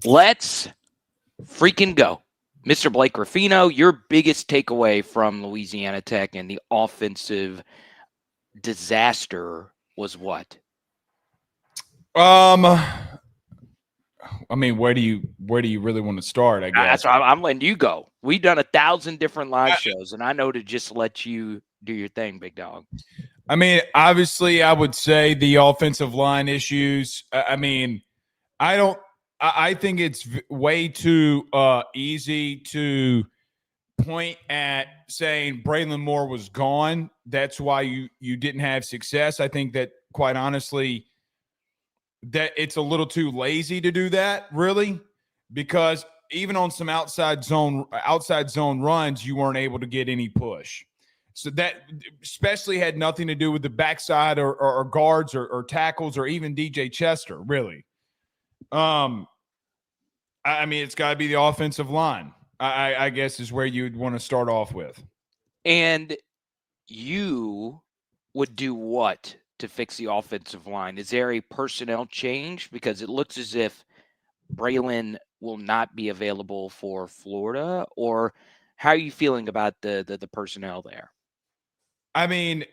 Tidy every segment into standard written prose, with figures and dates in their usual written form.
Let's freaking go. Mr. Blake Ruffino, your biggest takeaway from Louisiana Tech and the offensive disaster was what? I mean, where do you really want to start? I guess That's why I'm letting you go. We've done 1,000 different live shows, and I know to just let you do your thing, big dog. I mean, obviously, I would say the offensive line issues. I mean, I don't. I think it's way too easy to point at saying Braylon Moore was gone. That's why you didn't have success. I think that, quite honestly, that it's a little too lazy to do that, really, because even on some outside zone runs, you weren't able to get any push. So that especially had nothing to do with the backside or guards or tackles or even DJ Chester, really. I mean, it's got to be the offensive line, I guess, is where you'd want to start off with. And you would do what to fix the offensive line? Is there a personnel change? Because it looks as if Braylon will not be available for Florida, or how are you feeling about the personnel there? I mean,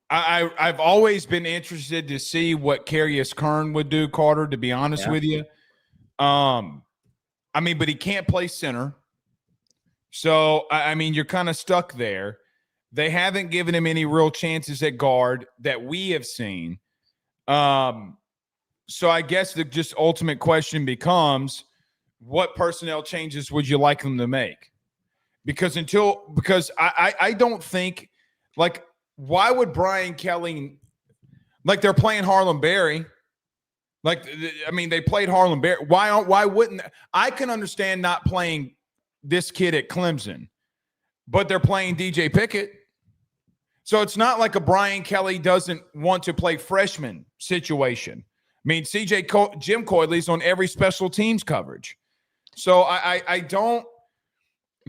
I've always been interested to see what Carius Kern would do, Carter, to be honest with you. I mean, but he can't play center. So, I mean, you're kind of stuck there. They haven't given him any real chances at guard that we have seen. So I guess the just ultimate question becomes, what personnel changes would you like them to make? Because I don't think, like, why would Brian Kelly, like, they're playing Harlem Berry. Like, I mean, they played Harlem Berry. Why wouldn't I can understand not playing this kid at Clemson, but they're playing DJ Pickett. So it's not like a Brian Kelly doesn't want to play freshman situation. I mean, Jim Coyley's on every special teams coverage. So I don't –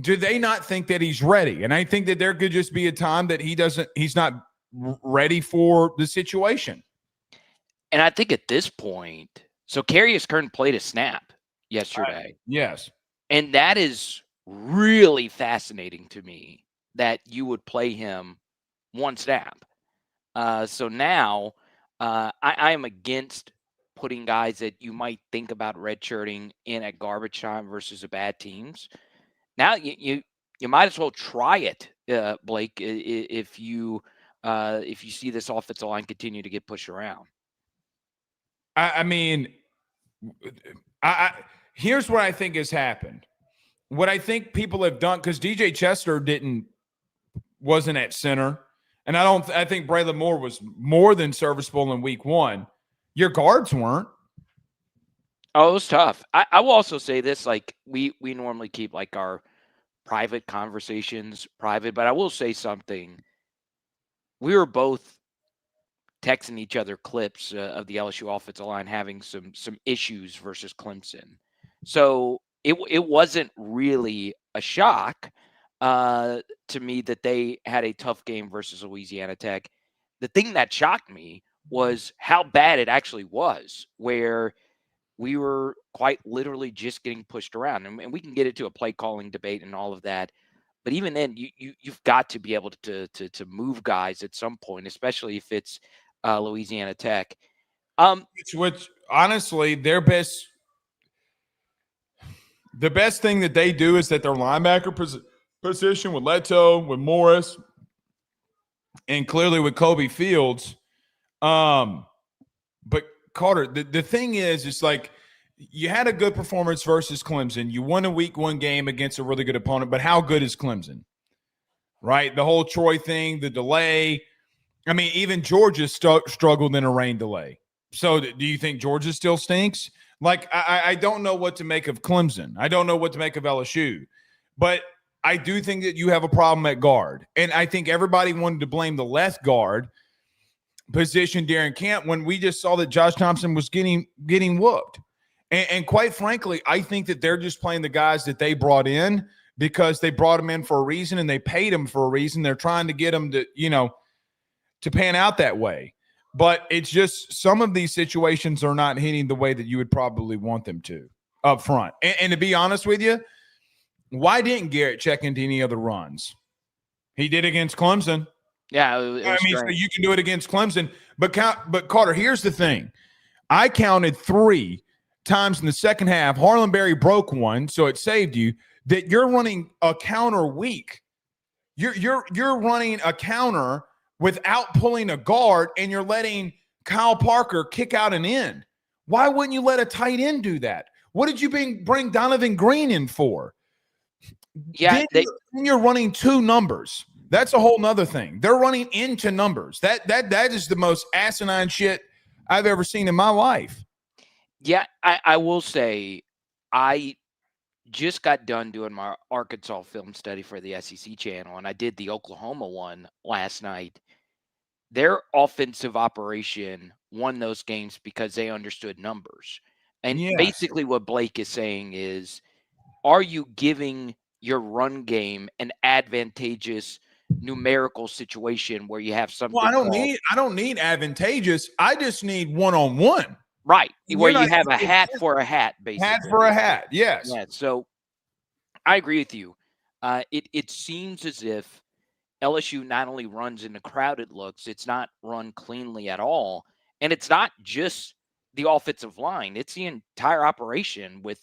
do they not think that he's ready? And I think that there could just be a time that he's not ready for the situation. And I think at this point – so Carius Kern played a snap yesterday. Yes. And that is really fascinating to me that you would play him one snap. So now I am against putting guys that you might think about redshirting in at garbage time versus a bad teams. Now you might as well try it, Blake, if you see this offensive line continue to get pushed around. I mean, here's what I think has happened. What I think people have done, because DJ Chester wasn't at center, and I think Braylon Moore was more than serviceable in week one. Your guards weren't. Oh, it was tough. I will also say this, like, we normally keep, like, our private conversations private, but I will say something. We were both texting each other clips of the LSU offensive line having some issues versus Clemson. So it wasn't really a shock to me that they had a tough game versus Louisiana Tech. The thing that shocked me was how bad it actually was, where we were quite literally just getting pushed around. And we can get into a play calling debate and all of that. But even then, you've got to be able to move guys at some point, especially if it's Louisiana Tech. Which honestly, the best thing that they do is that their linebacker position with Leto, with Morris, and clearly with Kobe Fields. But Carter, the thing is, it's like you had a good performance versus Clemson. You won a week one game against a really good opponent, but how good is Clemson? Right? The whole Troy thing, the delay. I mean, even Georgia struggled in a rain delay. So do you think Georgia still stinks? Like, I don't know what to make of Clemson. I don't know what to make of LSU. But I do think that you have a problem at guard. And I think everybody wanted to blame the left guard position during camp when we just saw that Josh Thompson was getting whooped. And quite frankly, I think that they're just playing the guys that they brought in because they brought them in for a reason and they paid them for a reason. They're trying to get them to, to pan out that way. but it's just some of these situations are not hitting the way that you would probably want them to up front. And to be honest with you, why didn't Garrett check into any other runs? He did against Clemson. Yeah, it was I mean, so strange. you can do it against Clemson. But Carter, here's the thing. I counted 3 times in the second half. Harlan Berry broke one, so it saved you. That you're running a counter weak. You're running a counter without pulling a guard, and you're letting Kyle Parker kick out an end. Why wouldn't you let a tight end do that? What did you bring Donovan Green in for? Yeah, Then you're running 2 numbers. That's a whole nother thing. They're running into numbers. That is the most asinine shit I've ever seen in my life. Yeah, I will say I just got done doing my Arkansas film study for the SEC channel, and I did the Oklahoma one last night. Their offensive operation won those games because they understood numbers. And Yes. basically what Blake is saying is, are you giving your run game an advantageous numerical situation where you have something Well, called I don't need advantageous. I just need one-on-one. right, where You're you not have a giving hat for a hat, basically. hat for a hat. Yes. Yeah, so I agree with you. It seems as if LSU not only runs into crowded looks, it's not run cleanly at all. And it's not just the offensive line, it's the entire operation with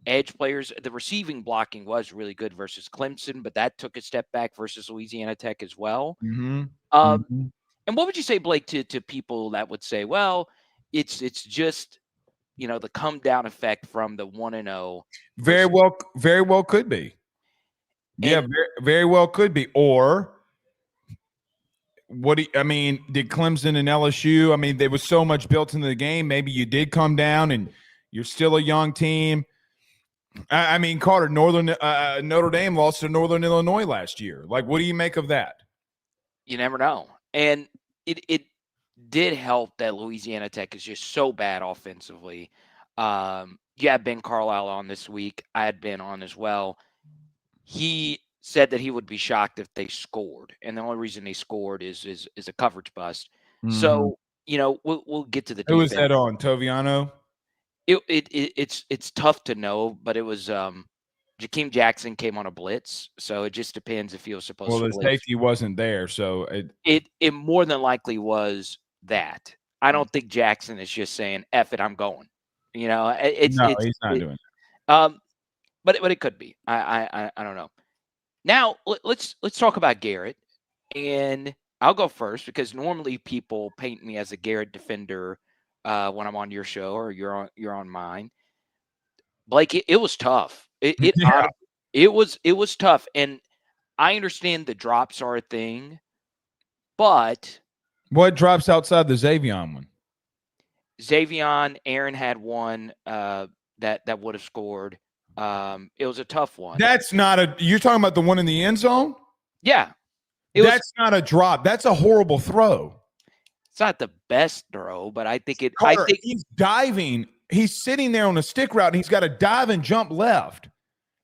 edge players. The receiving blocking was really good versus Clemson, but that took a step back versus Louisiana Tech as well. Mm-hmm. Um, Mm-hmm. and what would you say, Blake, to people that would say, well, it's just the come down effect from the 1-0 Very well could be. Yeah, and very well could be. Or did Clemson and LSU? I mean, there was so much built into the game. Maybe you did come down, and you're still a young team. I mean, Carter, Notre Dame lost to Northern Illinois last year. Like, what do you make of that? you never know. And it did help that Louisiana Tech is just so bad offensively. You had Ben Carlisle on this week. I had Ben on as well. He said that he would be shocked if they scored, and the only reason they scored is a coverage bust. Mm-hmm. So we'll get to the Who defense. was that on? Toviano? It's tough to know, but it was Jakeem Jackson came on a blitz, so it just depends if he was supposed to Well, the blitz. safety wasn't there, so It more than likely was that. I don't think Jackson is just saying "F it, I'm going." he's not doing that. But it could be. I don't know. Now let's talk about Garrett, and I'll go first because normally people paint me as a Garrett defender when I'm on your show or you're on mine. Blake, it was tough. Yeah. It was tough, and I understand the drops are a thing, but What drops outside the Xavion one? Xavion, Aaron had one that would have scored. It was a tough one. That's not a. You're talking about the one in the end zone? Yeah, That's not a drop. That's a horrible throw. It's not the best throw, but I think it. Carter, I think he's diving. He's sitting there on a stick route, and he's got to dive and jump left.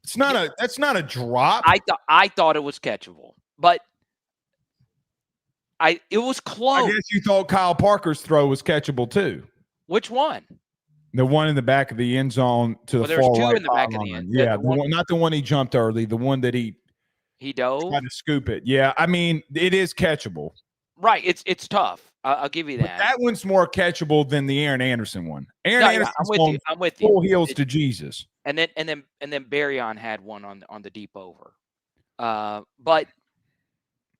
It's not a. That's not a drop. I thought it was catchable, but it was close. I guess you thought Kyle Parker's throw was catchable too. Which one? The one in the back of the end zone to the far right. In the back of the end. Yeah, not the one he jumped early. The one that he dove. Tried to scoop it. Yeah, I mean it is catchable. Right, it's tough. I'll give you that. But that one's more catchable than the Aaron Anderson one. Anderson, I'm with you. Full heels to Jesus. And then Barryon had one on the deep over. But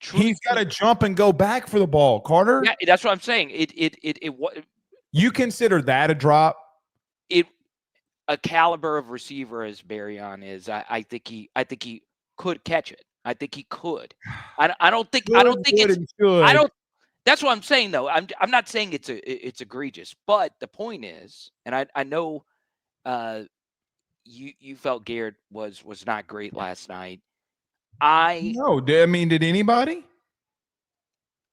he's got to jump and go back for the ball, Carter. Yeah, that's what I'm saying. You consider that a drop? A caliber of receiver as Barryon is, I think he could catch it. I think he could. I don't think it's. That's what I'm saying though. I'm not saying it's egregious, but the point is, and I know you felt Garrett was not great last night. Did anybody?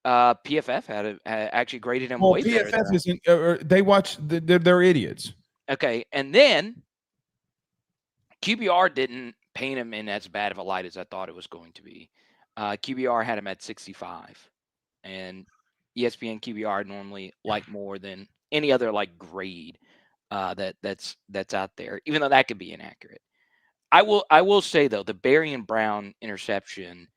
PFF had actually graded him way better. PFF isn't. They watch. They're idiots. Okay, and then QBR didn't paint him in as bad of a light as I thought it was going to be. QBR had him at 65, and ESPN QBR normally like more than any other like grade that's out there, even though that could be inaccurate. I will say though, the Barry and Brown interception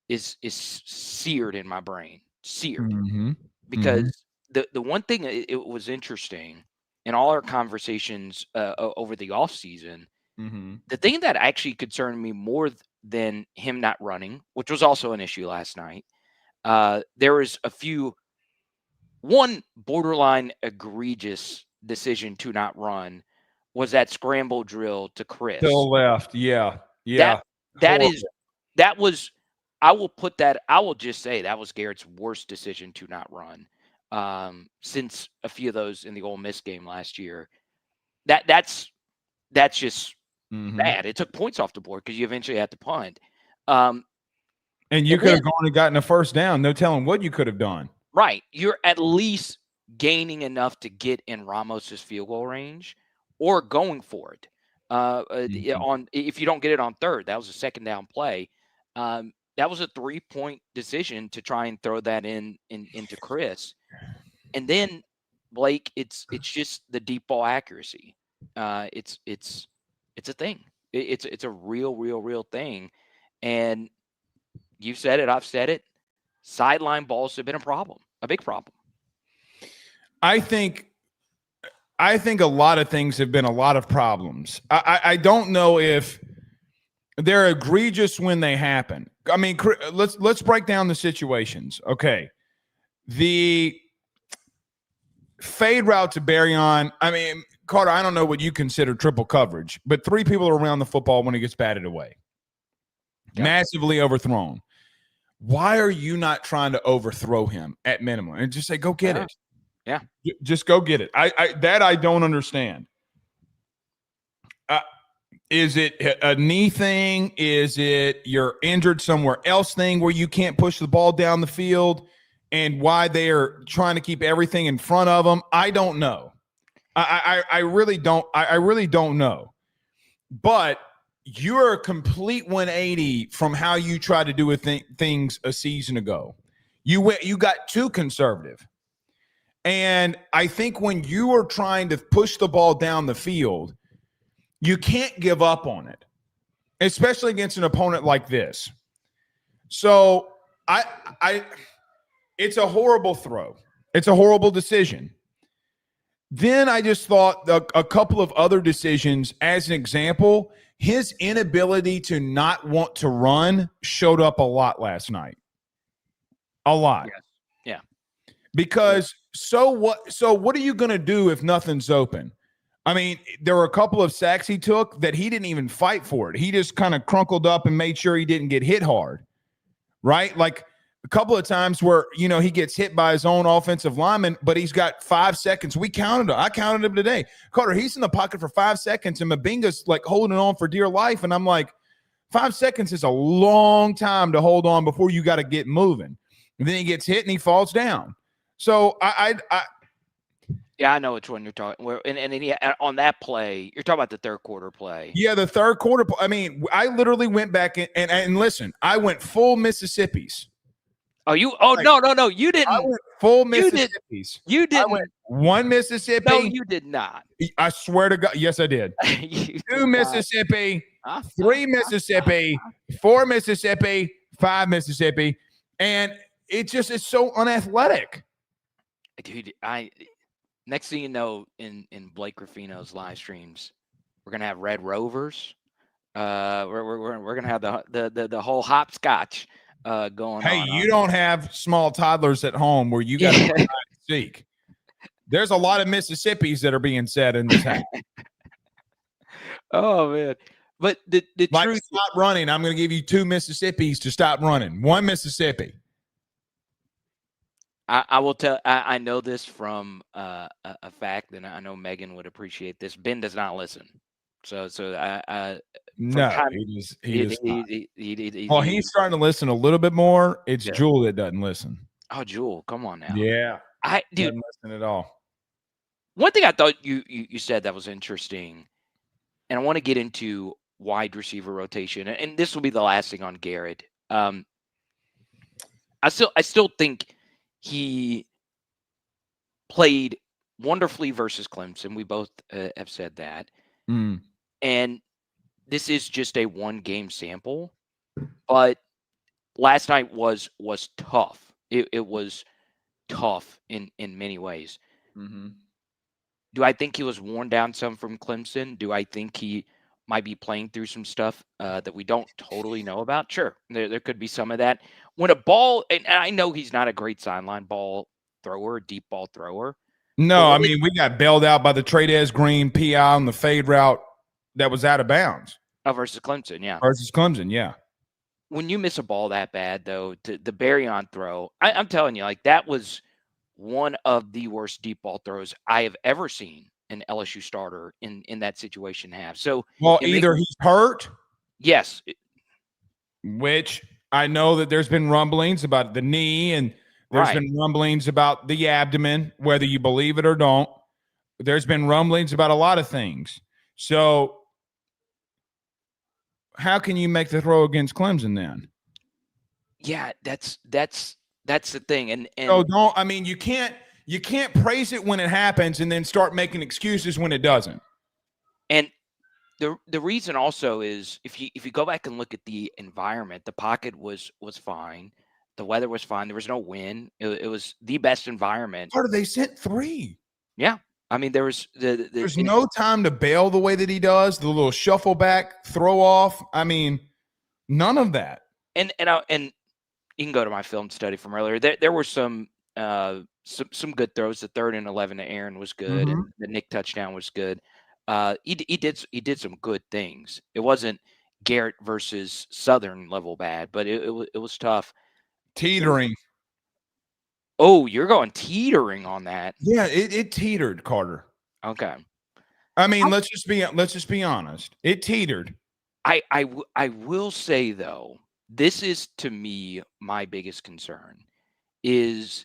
is seared in my brain, seared, Mm-hmm. Mm-hmm. because the one thing it was interesting in all our conversations over the offseason, Mm-hmm. the thing that actually concerned me more than him not running, which was also an issue last night, there was one borderline egregious decision to not run was that scramble drill to To the Chris. left. Yeah. That Yeah. that Horrible. is that was I will put that I will just say that was Garrett's worst decision to not run since a few of those in the Ole Miss game last year. That's just Mm-hmm. bad. It took points off the board because you eventually had to punt. Um, And you and could then have gone and gotten a first down. No telling what you could have done. right, you're at least gaining enough to get in Ramos's field goal range or going for it. Mm-hmm. On if you don't get it on third, that was a second down play. That was a 3-point decision to try and throw that into Chris. And then Blake, it's just the deep ball accuracy. It's a thing. It's a real thing. And you've said it, I've said it. Sideline balls have been a big problem. I think a lot of things have been a lot of problems. I don't know if they're egregious when they happen. I mean, let's break down the situations. Okay. The fade route to Barryon, I mean, Carter, I don't know what you consider triple coverage, but 3 people are around the football when it gets batted away. Yep. Massively overthrown. Why are you not trying to overthrow him at minimum and just say, go get it? Yeah. Just go get it. I don't understand. Is it a knee thing? Is it you're injured somewhere else thing where you can't push the ball down the field, and why they are trying to keep everything in front of them? I don't know. I really don't. I really don't know. But you're a complete 180 from how you tried to do things a season ago. You got too conservative. And I think when you are trying to push the ball down the field, you can't give up on it, especially against an opponent like this. So it's a horrible throw. It's a horrible decision. Then I just thought a couple of other decisions, as an example, his inability to not want to run showed up a lot last night. A lot. Yes. Yeah. Because so what are you going to do if nothing's open? I mean, there were a couple of sacks he took that he didn't even fight for it. He just kind of crunkled up and made sure he didn't get hit hard, right? Like a couple of times where, he gets hit by his own offensive lineman, but he's got 5 seconds. We counted him. I counted him today. Carter, he's in the pocket for 5 seconds, and Mabinga's like holding on for dear life. And I'm like, 5 seconds is a long time to hold on before you got to get moving. And then he gets hit and he falls down. So yeah, I know which one you're talking. On that play, you're talking about the third quarter play. Yeah, the third quarter. I mean, I literally went back and listen. I went full Mississippi's. Oh, no, you didn't. I went full Mississippi's. You didn't. I went 1 Mississippi. No, you did not. I swear to God, yes, I did. 2 Mississippi, 3 Mississippi, 4 Mississippi, 5 Mississippi, and it's so unathletic. Dude, next thing you know, in Blake Ruffino's live streams, we're gonna have Red Rovers. We're gonna have the whole hopscotch going on. Hey, you don't have small toddlers at home where you got to seek. There's a lot of Mississippis that are being said in this house. Oh man! But the truth, stop running. I'm going to give you 2 Mississippis to stop running. 1 Mississippi. I will tell. I know this from a fact, and I know Megan would appreciate this. Ben does not listen, so no, he's starting to listen a little bit more. It's Jewel that doesn't listen. Oh, Jewel, come on now. Yeah, dude, doesn't listen at all. One thing I thought you said that was interesting, and I want to get into wide receiver rotation, and this will be the last thing on Garrett. I still think He played wonderfully versus Clemson. We both have said that. Mm. And this is just a one-game sample, but last night was tough. It was tough in many ways. Mm-hmm. Do I think he was worn down some from Clemson? Do I think he might be playing through some stuff that we don't totally know about? Sure, there could be some of that. When a ball, and I know he's not a great sideline ball thrower, deep ball thrower, but No, I when mean, we got bailed out by the Trades Green PI on the fade route that was out of bounds versus Clemson, yeah. versus Clemson. Yeah. When you miss a ball that bad, though, the Barry on throw, I'm telling you, like that was one of the worst deep ball throws I have ever seen an LSU starter in that situation have. So Well, it either he's hurt, yes, which I know that there's been rumblings about the knee and there's right. been rumblings about the abdomen, whether you believe it or don't. There's been rumblings about a lot of things. So how can you make the throw against Clemson then? Yeah, that's the thing. So And don't, I mean, you can't praise it when it happens and then start making excuses when it doesn't. and the reason also is if you go back and look at the environment, the pocket was fine. The weather was fine. There was no wind. It was the best environment. Carter, they sent 3. Yeah. I mean, there was There's no time to bail the way that he does, the little shuffle back, throw off. I mean, none of that. and you can go to my film study from earlier. There were some good throws. The 3rd and 11 to Aaron was good, Mm-hmm. and the Nick touchdown was good. He did some good things. It wasn't Garrett versus Southern level bad, but it was tough. Teetering. Oh, you're going teetering on that. Yeah, it teetered, Carter. Okay. I mean, let's just be honest. It teetered. I will say though, this is to me my biggest concern is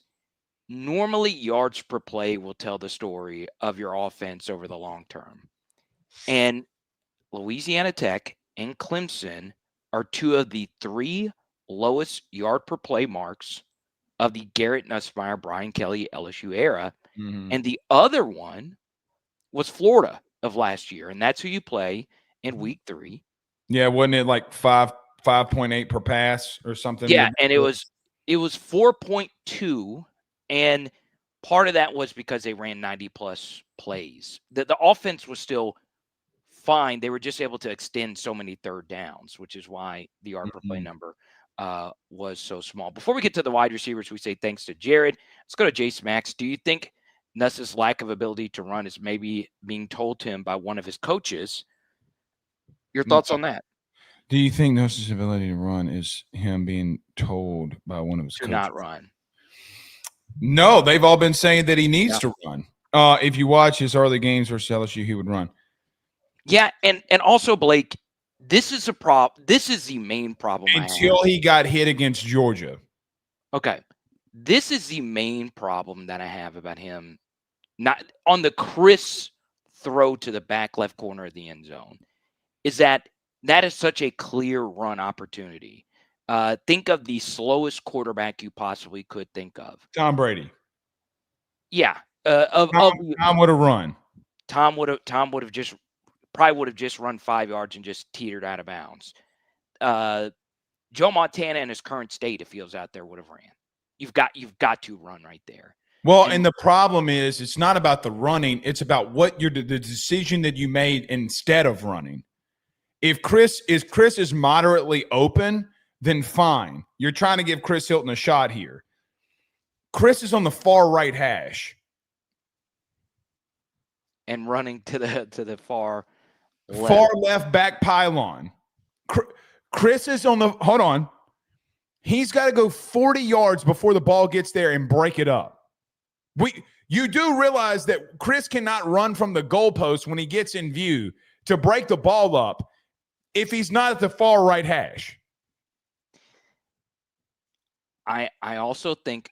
normally yards per play will tell the story of your offense over the long term. And Louisiana Tech and Clemson are 2 of the 3 lowest yard per play marks of the Garrett Nussmeier, Brian Kelly LSU era. Mm-hmm. And the other one was Florida of last year. And that's who you play in week 3. Yeah, wasn't it like 5.8 per pass or something? Yeah, and it was 4.2, and part of that was because they ran 90 plus plays. The offense was still fine. They were just able to extend so many third downs, which is why the yard per play number was so small. Before we get to the wide receivers, we say thanks to Jared. Let's go to Jace Max. Do you think Nuss's lack of ability to run is maybe being told to him by one of his coaches? Your thoughts on that? Do you think Nuss's ability to run is him being told by one of his To coaches? not run. No, they've all been saying that he needs to run. If you watch his early games versus LSU, he would run. Yeah, and also Blake, this is a problem. This is the main problem Until he got hit against Georgia. Okay. This is the main problem that I have about him. Not on the crisp throw to the back left corner of the end zone. Is that is such a clear run opportunity. Think of the slowest quarterback you possibly could think of. Tom Brady. Yeah. Tom would have run. Tom would have just probably would have just run 5 yards and just teetered out of bounds. Joe Montana in his current state, if he was out there, would have ran. You've got to run right there. Well, and the problem is it's not about the running. It's about what the decision that you made instead of running. If Chris is moderately open, then fine. You're trying to give Chris Hilton a shot here. Chris is on the far right hash. And running to the far left back pylon. Chris is on the – hold on. He's got to go 40 yards before the ball gets there and break it up. You do realize that Chris cannot run from the goalpost when he gets in view to break the ball up if he's not at the far right hash. I also think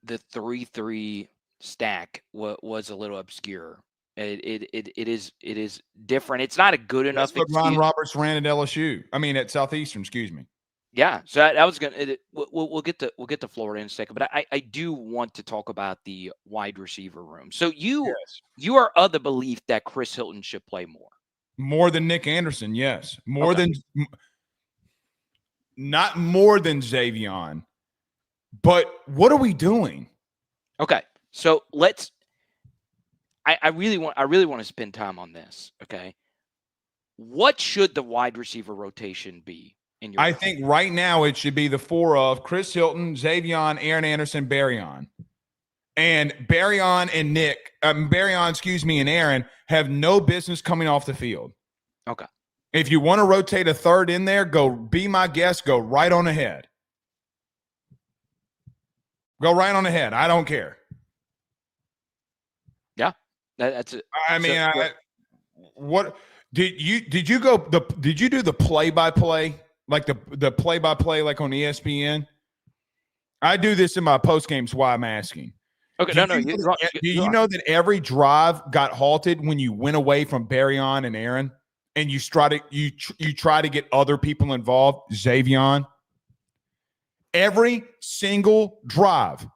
the 3-3 stack was a little obscure. It is different. It's not a good enough. That's what Ron Roberts ran at LSU. I mean, at Southeastern. Excuse me. Yeah, so that was gonna. We'll get to Florida in a second, but I do want to talk about the wide receiver room. So Yes. you are of the belief that Chris Hilton should play more. More than Nick Anderson, yes. Okay. Not more than Xavion. But what are we doing? Okay. So let's. I really want to spend time on this. Okay. What should the wide receiver rotation be in your I opinion? think right now it should be the four of Chris Hilton, Xavion, Aaron Anderson, Barryon. And Barryon and and Aaron have no business coming off the field. Okay. If you want to rotate a third in there, go be my guest, go right on ahead. Go right on ahead. I don't care. Yeah. That's it. I mean, So, what did you do the play by play, like the play by play like on ESPN? I do this in my post games. Why I'm asking. okay. Do No. you know that every drive got halted when you went away from Barryon and Aaron, and you try to get other people involved? Xavion. Every single drive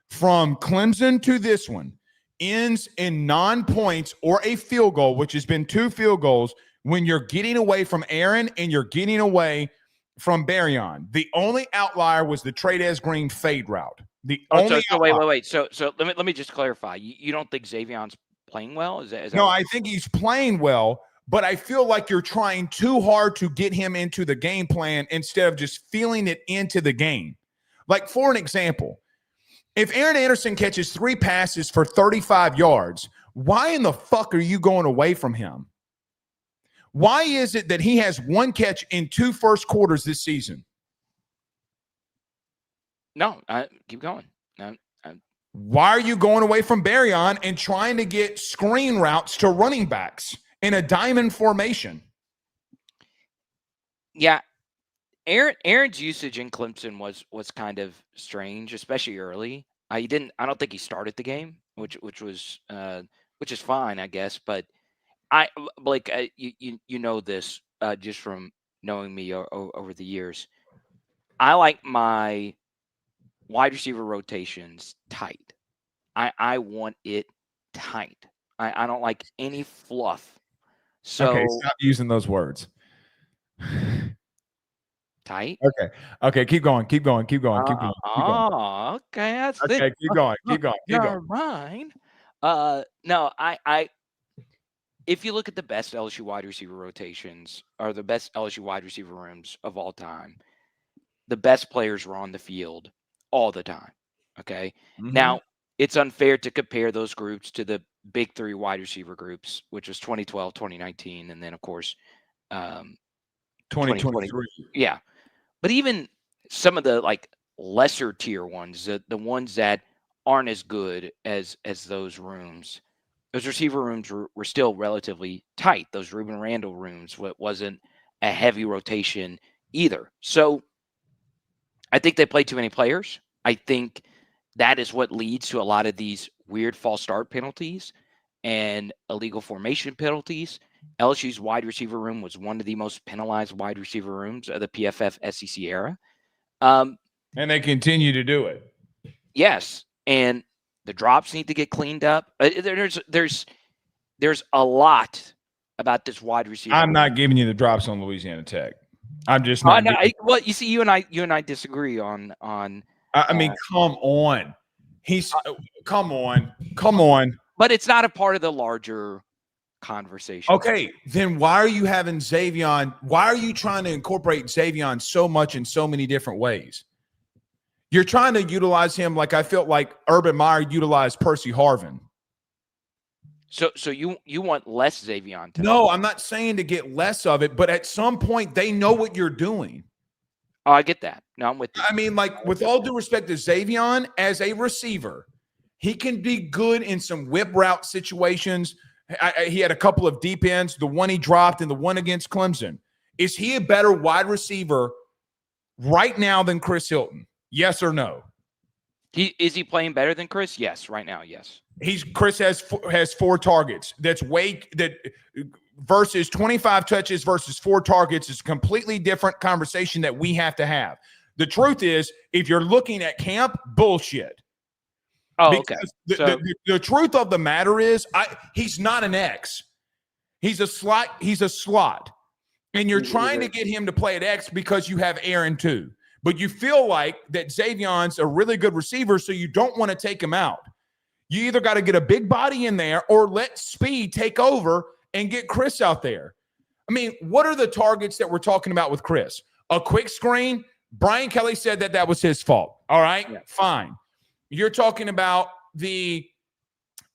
from Clemson to this one ends in non-points or a field goal, which has been 2 field goals when you're getting away from Aaron and you're getting away from Barryon. The only outlier was the Trades Green fade route. The only so wait. So let me just clarify. You don't think Xavion's playing well? Is that No, I think he's playing well, but I feel like you're trying too hard to get him into the game plan instead of just feeling it into the game. Like, for an example, if Aaron Anderson catches 3 passes for 35 yards, why in the fuck are you going away from him? Why is it that he has 1 catch in 2 first quarters this season? No, keep going. Why are you going away from Barryon and trying to get screen routes to running backs in a diamond formation? Yeah, Aaron's usage in Clemson was kind of strange, especially early. I don't think he started the game, which is fine, I guess. But Blake, you know this just from knowing me over the years. I like my wide receiver rotations tight. I want it tight. I don't like any fluff. So Okay, stop using those words. tight. Okay, keep going. Oh, okay. That's it. Okay, keep going. Never mind. No, I if you look at the best LSU wide receiver rotations or the best LSU wide receiver rooms of all time, the best players were on the field all the time. Okay. Mm-hmm. Now, it's unfair to compare those groups to the big 3 wide receiver groups, which was 2012, 2019, and then, of course, 2023. Yeah. But even some of the like lesser tier ones, the ones that aren't as good as those rooms, those receiver rooms were still relatively tight. Those Ruben Randall rooms wasn't a heavy rotation either. So I think they play too many players. I think that is what leads to a lot of these weird false start penalties and illegal formation penalties. LSU's wide receiver room was one of the most penalized wide receiver rooms of the PFF SEC era. And they continue to do it. Yes, and the drops need to get cleaned up. There's a lot about this wide receiver. I'm not giving you the drops on Louisiana Tech. I'm just not. Well, you see, you and I disagree on. I mean, come on. Come on. But it's not a part of the larger conversation. Okay, then why are you having Xavion? Why are you trying to incorporate Xavion so much in so many different ways? You're trying to utilize him like I felt like Urban Meyer utilized Percy Harvin. So you want less Xavion? No, I'm not saying to get less of it, but at some point they know what you're doing. Oh, I get that. No, I'm with you. I mean, like, with all due respect to Xavion as a receiver, he can be good in some whip route situations. He had a couple of deep ends, the one he dropped and the one against Clemson. Is he a better wide receiver right now than Chris Hilton? Yes or no? Is he playing better than Chris? Yes, right now, yes. Chris has 4 targets. That's versus 25 touches versus 4 targets is a completely different conversation that we have to have. The truth is, if you're looking at camp, bullshit. Oh, Because okay. the truth of the matter is, he's not an X. He's a slot. He's a slot. And you're trying to get him to play at X because you have Aaron too. But you feel like that Xavion's a really good receiver, so you don't want to take him out. You either got to get a big body in there or let speed take over and get Chris out there. I mean, what are the targets that we're talking about with Chris? A quick screen. Brian Kelly said that was his fault. All right, fine. You're talking about the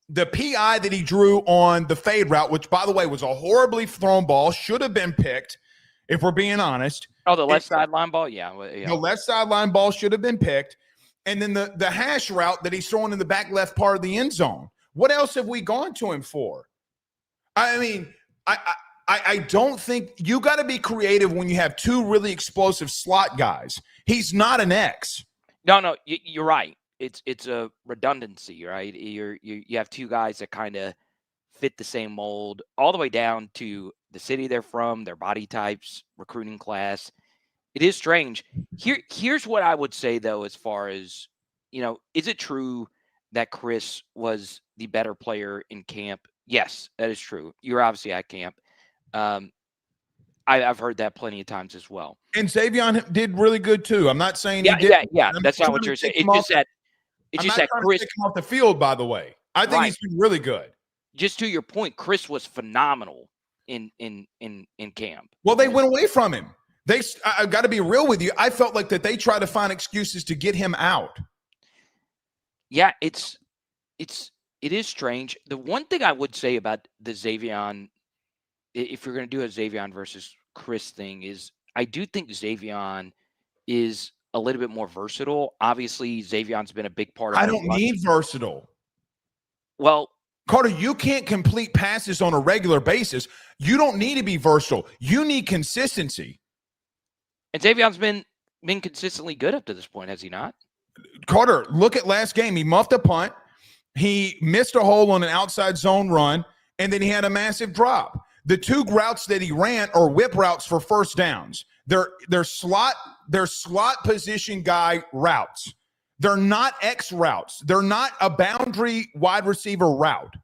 PI that he drew on the fade route, which, by the way, was a horribly thrown ball, should have been picked, if we're being honest. Oh, the left sideline ball? Yeah. The left sideline ball should have been picked. And then the hash route that he's throwing in the back left part of the end zone. What else have we gone to him for? I mean, I don't think you got to be creative when you have 2 really explosive slot guys. He's not an X. No, you're right. It's a redundancy, right? You have 2 guys that kind of fit the same mold, all the way down to the city they're from, their body types, recruiting class. It is strange. Here's what I would say, though, as far as, is it true that Chris was the better player in camp? Yes, that is true. You're obviously at camp. I've heard that plenty of times as well. And Xavion did really good too. I'm not saying he did. Yeah. That's not what you're saying. It's just that Chris take him off the field. By the way, I think he's been really good. Just to your point, Chris was phenomenal in camp. Well, they went away from him. I got to be real with you. I felt like that they tried to find excuses to get him out. Yeah, it is strange. The one thing I would say about the Xavion, if you're going to do a Xavion versus Chris thing, is I do think Xavion is a little bit more versatile. Obviously, Xavion's been a big part of I don't need versatile. Well, Carter, you can't complete passes on a regular basis. You don't need to be versatile. You need consistency. And Xavion's been consistently good up to this point, has he not? Carter, look at last game. He muffed a punt. He missed a hole on an outside zone run, and then he had a massive drop. The 2 routes that he ran are whip routes for first downs. They're slot position guy routes. They're not X routes. They're not a boundary wide receiver route.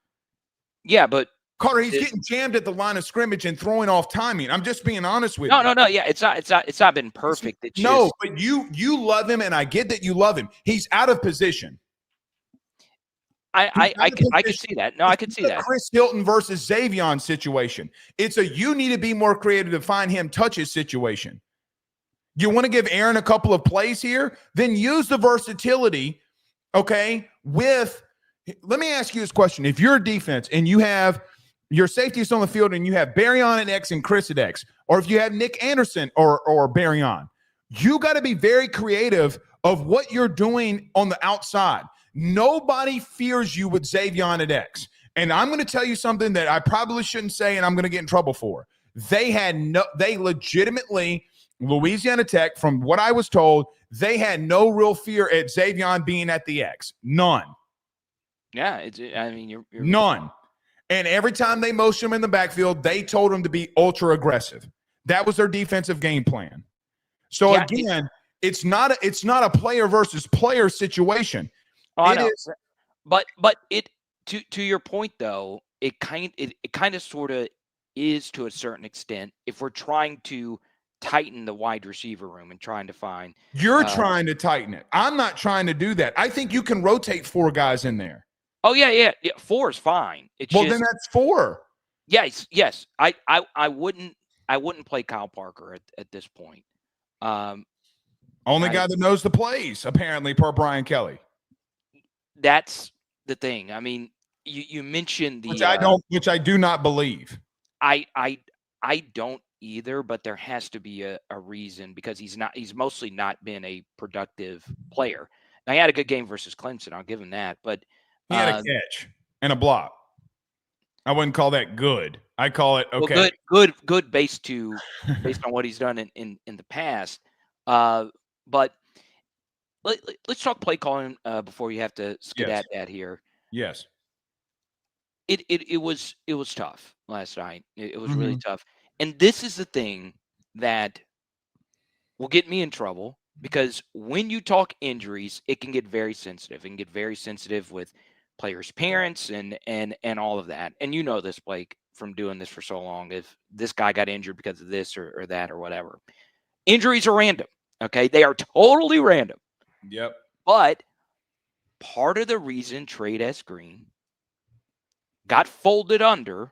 Yeah, but Carter, he's getting jammed at the line of scrimmage and throwing off timing. I'm just being honest with you. No. Yeah, it's not been perfect. But you love him, and I get that you love him. He's out of position. I can see that. No, I can see that. Chris Hilton versus Xavion situation. It's you need to be more creative to find him touches situation. You want to give Aaron a couple of plays here? Then use the versatility, okay, let me ask you this question. If you're a defense and you have your safeties on the field and you have Barryon at X and Chris at X, or if you have Nick Anderson or Barryon, you got to be very creative of what you're doing on the outside. Nobody fears you with Xavion at X. And I'm going to tell you something that I probably shouldn't say and I'm going to get in trouble for. They legitimately, Louisiana Tech, from what I was told, they had no real fear at Xavion being at the X. None. Yeah, you're none. And every time they motioned him in the backfield, they told him to be ultra aggressive. That was their defensive game plan. So again, it's not a player versus player situation. Oh, it is, but it to your point though, it kind of sort of is to a certain extent if we're trying to tighten the wide receiver room and trying to find. You're trying to tighten it. I'm not trying to do that. I think you can rotate 4 guys in there. Oh yeah. 4 is fine. Then that's 4. Yes. I wouldn't play Kyle Parker at this point. Only guy that knows the plays, apparently, per Brian Kelly. That's the thing. I mean, you mentioned which I do not believe. I don't either, but there has to be a reason because he's mostly not been a productive player. Now he had a good game versus Clemson. I'll give him that, but he had a catch and a block. I wouldn't call that good. I call it okay. Well, good based on what he's done in the past. But let's talk play calling before you have to skedaddle that here. Yes. It was tough. last night. It was really Mm-hmm. tough. And this is the thing that will get me in trouble because when you talk injuries, it can get very sensitive. It can get very sensitive with players' parents and all of that. And you know this, Blake, from doing this for so long. If this guy got injured because of this or that or whatever, injuries are random. Okay, they are totally random. Yep. But part of the reason Trade S. Green got folded under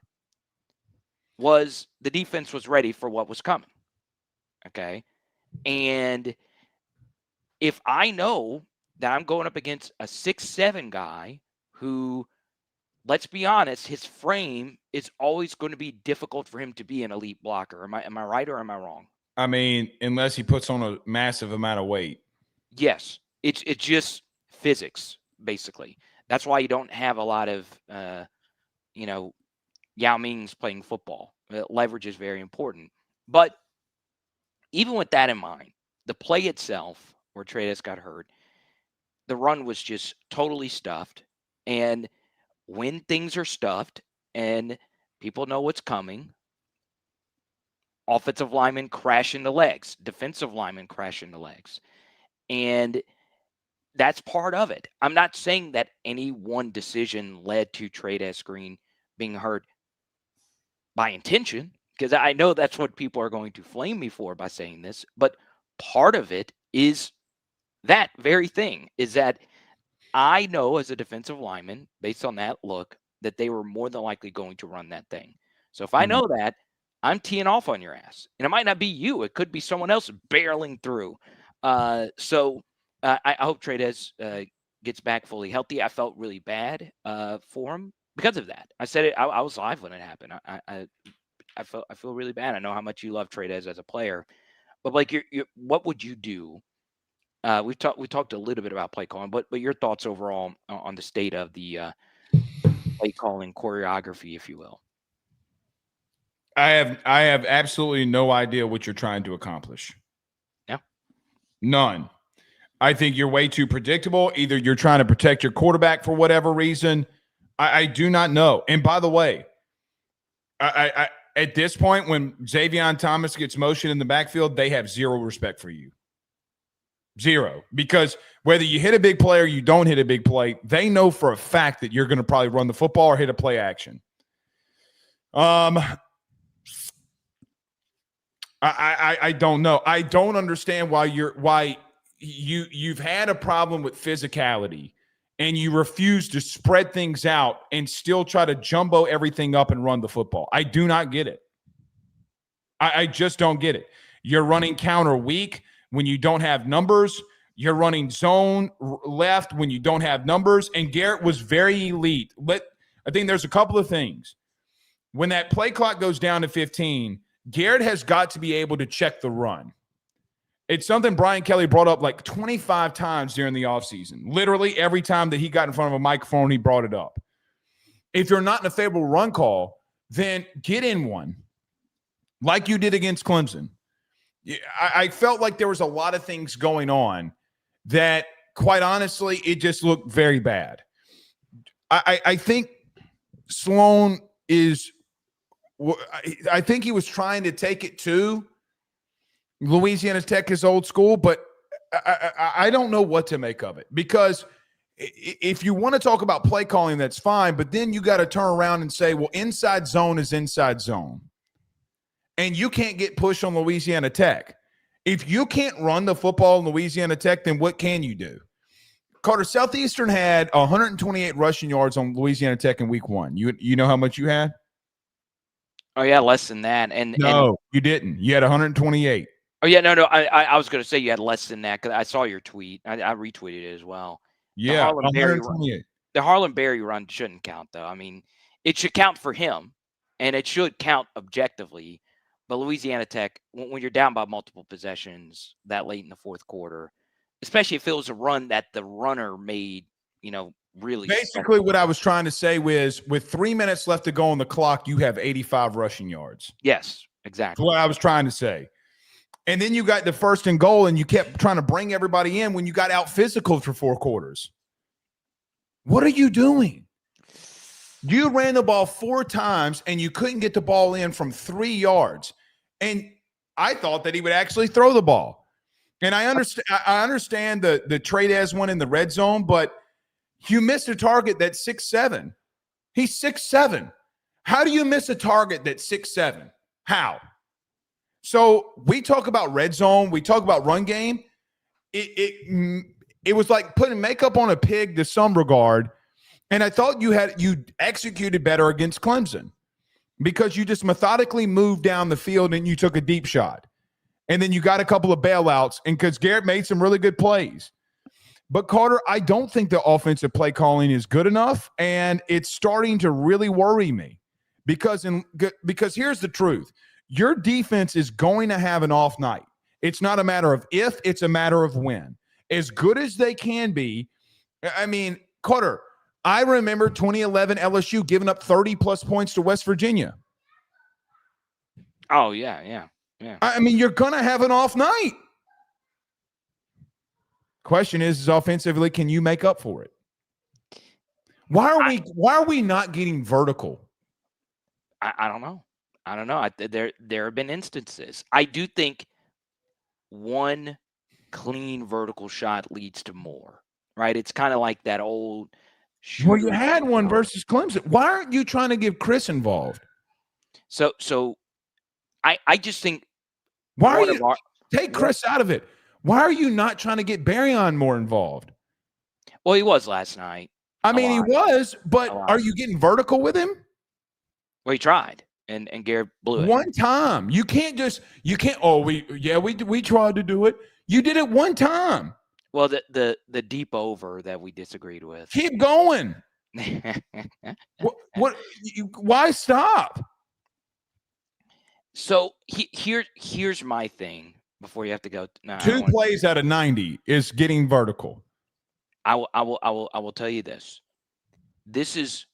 was the defense was ready for what was coming. Okay, and if I know that I'm going up against a 6'7" guy who, let's be honest, his frame is always going to be difficult for him to be an elite blocker. Am I right or am I wrong? I mean, unless he puts on a massive amount of weight. Yes. It's just physics, basically. That's why you don't have a lot of Yao Ming's playing football. Leverage is very important. But even with that in mind, the play itself, where Trades got hurt, the run was just totally stuffed. And when things are stuffed and people know what's coming, offensive linemen crash into legs, defensive linemen crash into legs. And that's part of it. I'm not saying that any one decision led to Trade S. Green being hurt by intention, because I know that's what people are going to flame me for by saying this. But part of it is that very thing, is that I know as a defensive lineman, based on that look, that they were more than likely going to run that thing. So if I know that, I'm teeing off on your ass. And it might not be you. It could be someone else barreling through. I hope Trades gets back fully healthy. I felt really bad for him because of that. I said it. I was live when it happened. I feel really bad. I know how much you love Trades as a player. But like, what would you do? We talked a little bit about play calling, but your thoughts overall on the state of the play calling choreography, if you will. I have absolutely no idea what you're trying to accomplish. Yeah. None. I think you're way too predictable. Either you're trying to protect your quarterback for whatever reason. I do not know. And by the way, I at this point, when Xavier Thomas gets motion in the backfield, they have zero respect for you. Zero. Because whether you hit a big play or you don't hit a big play, they know for a fact that you're going to probably run the football or hit a play action. I don't know. I don't understand why you've had a problem with physicality and you refuse to spread things out and still try to jumbo everything up and run the football. I do not get it. I just don't get it. You're running counter weak when you don't have numbers. You're running zone left when you don't have numbers. And Garrett was very elite. But I think there's a couple of things. When that play clock goes down to 15, Garrett has got to be able to check the run. It's something Brian Kelly brought up like 25 times during the offseason. Literally every time that he got in front of a microphone, he brought it up. If you're not in a favorable run call, then get in one like you did against Clemson. I felt like there was a lot of things going on that, quite honestly, it just looked very bad. I think Sloan is – I think he was trying to take it to Louisiana Tech is old school, but I don't know what to make of it, because if you want to talk about play calling, that's fine, but then you got to turn around and say, well, inside zone is inside zone. And you can't get pushed on Louisiana Tech. If you can't run the football in Louisiana Tech, then what can you do? Carter, Southeastern had 128 rushing yards on Louisiana Tech in week 1. You know how much you had? Oh, yeah, less than that. No, you didn't. You had 128. Oh, yeah, no. I was going to say you had less than that because I saw your tweet. I retweeted it as well. Yeah, the Harlan Berry run shouldn't count, though. I mean, it should count for him, and it should count objectively. But Louisiana Tech, when you're down by multiple possessions that late in the fourth quarter, especially if it was a run that the runner made, really. Basically, what I was trying to say was, with 3 minutes left to go on the clock, you have 85 rushing yards. Yes, exactly. That's what I was trying to say. And then you got the first and goal, and you kept trying to bring everybody in when you got out physical for 4 quarters. What are you doing? You ran the ball 4 times and you couldn't get the ball in from 3 yards. And I thought that he would actually throw the ball. And I understand the trade as one in the red zone, but you missed a target that's 6'7". He's 6'7". How do you miss a target that's 6'7"? How? So we talk about red zone, we talk about run game. It was like putting makeup on a pig to some regard. And I thought you executed better against Clemson because you just methodically moved down the field and you took a deep shot. And then you got a couple of bailouts, and because Garrett made some really good plays. But Carter, I don't think the offensive play calling is good enough, and it's starting to really worry me because here's the truth. Your defense is going to have an off night. It's not a matter of if, it's a matter of when. As good as they can be, I mean, Carter, I remember 2011 LSU giving up 30-plus points to West Virginia. Oh, yeah. I mean, you're going to have an off night. Question is offensively, can you make up for it? Why are we not getting vertical? I don't know. There have been instances. I do think one clean vertical shot leads to more, right? It's kind of like that old shooter. Well, you had one versus Clemson. Why aren't you trying to get Chris involved? So I just think why are you take Chris out of it? Why are you not trying to get Barryon more involved? Well, he was last night. I mean, he was, but are you getting vertical with him? Well, he tried, and Garrett blew it. One time. You can't. Oh, we tried to do it. You did it one time. Well, the deep over that we disagreed with. Keep going. Why stop? So here's my thing before you have to go. No, 2 plays out of 90 is getting vertical. I will tell you this. This is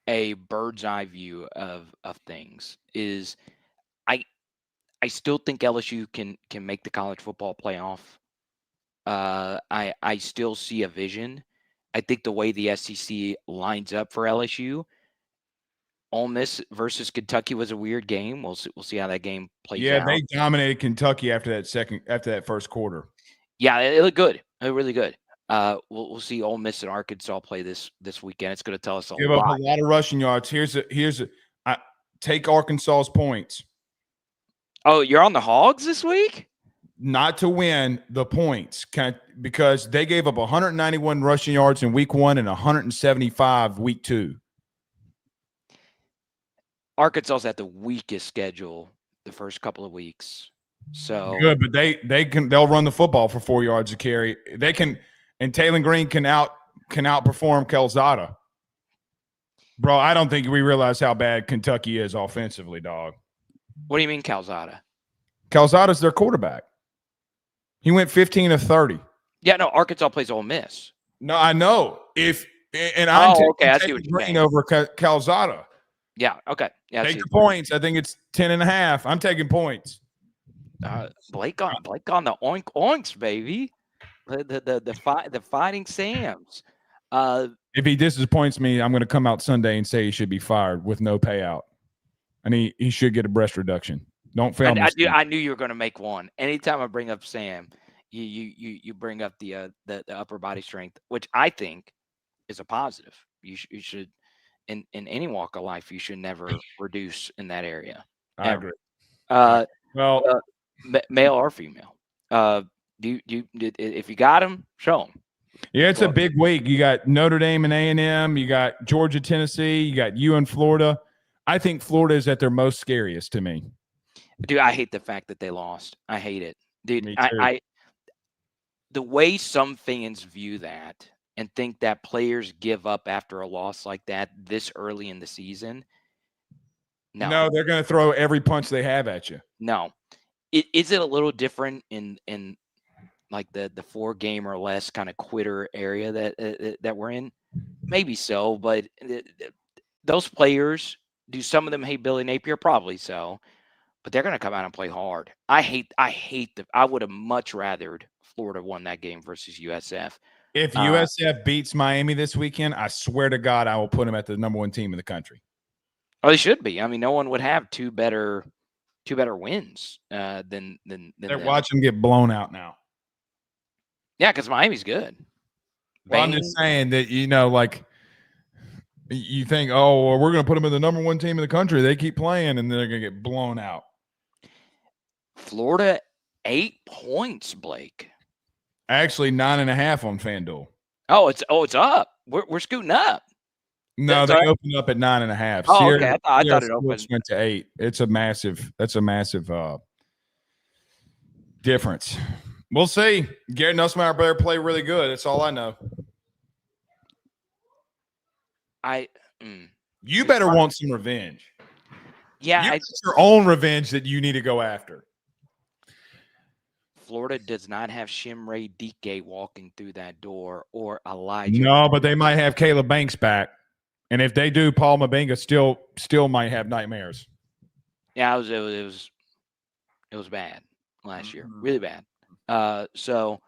a bird's eye view of things. Is I still think LSU can make the college football playoff. I still see a vision. I think the way the SEC lines up for LSU. Ole Miss versus Kentucky was a weird game. We'll see how that game plays out. Yeah, they dominated Kentucky after that first quarter. Yeah, it looked good. It looked really good. We'll see Ole Miss and Arkansas play this weekend. It's going to tell us a lot. Give up a lot of rushing yards. Take Arkansas's points. Oh, you're on the Hogs this week? Not to win the points because they gave up 191 rushing yards in week 1 and 175 week 2. Arkansas's at the weakest schedule the first couple of weeks. So good, but they'll run the football for 4 yards a carry. They can, and Taylor Green can outperform Calzada. Bro, I don't think we realize how bad Kentucky is offensively, dog. What do you mean Calzada? Calzada's their quarterback. He went 15 of 30. Yeah, no, Arkansas plays Ole Miss. No, I know. I'm taking Green over Calzada. Yeah, okay. Yeah, take the points. I think it's 10.5. I'm taking points. Blake on the oinks, baby. The fighting Sams. If he disappoints me, I'm going to come out Sunday and say he should be fired with no payout, and he should get a breast reduction. Don't fail me. I knew you were going to make one. Anytime I bring up Sam, you bring up the upper body strength, which I think is a positive. You should. In any walk of life, you should never reduce in that area. I agree. Male or female. If you got them, show them. Yeah, it's a big week. You got Notre Dame and A&M. You got Georgia, Tennessee. You got you and Florida. I think Florida is at their most scariest to me. Dude, I hate the fact that they lost. I hate it. Dude, the way some fans view that and think that players give up after a loss like that this early in the season. No, they're going to throw every punch they have at you. No. Is it a little different in like the 4-game or less kind of quitter area that we're in? Maybe so, but those players, do some of them hate Billy Napier? Probably so, but they're going to come out and play hard. I would have much rathered Florida won that game versus USF. If USF beats Miami this weekend, I swear to God, I will put them at the number 1 team in the country. Oh, they should be. I mean, no one would have two better wins than They're them. watching them get blown out now. Yeah, because Miami's good. Well, I'm just saying that, like you think, oh, well, we're going to put them in the number 1 team in the country. They keep playing, and they're going to get blown out. Florida, 8 points, Blake. Actually, 9.5 on FanDuel. Oh, it's up. We're scooting up. No, they opened up at 9.5. Oh, okay. I thought it opened. Went to 8. That's a massive difference. We'll see. Garrett Nussmeier better play really good. That's all I know. You better want some revenge. Yeah, it's your own revenge that you need to go after. Florida does not have Shimray Dike walking through that door or Elijah. No, but they might have Caleb Banks back. And if they do, Paul Mabinga still might have nightmares. Yeah, it was bad last year, really bad. So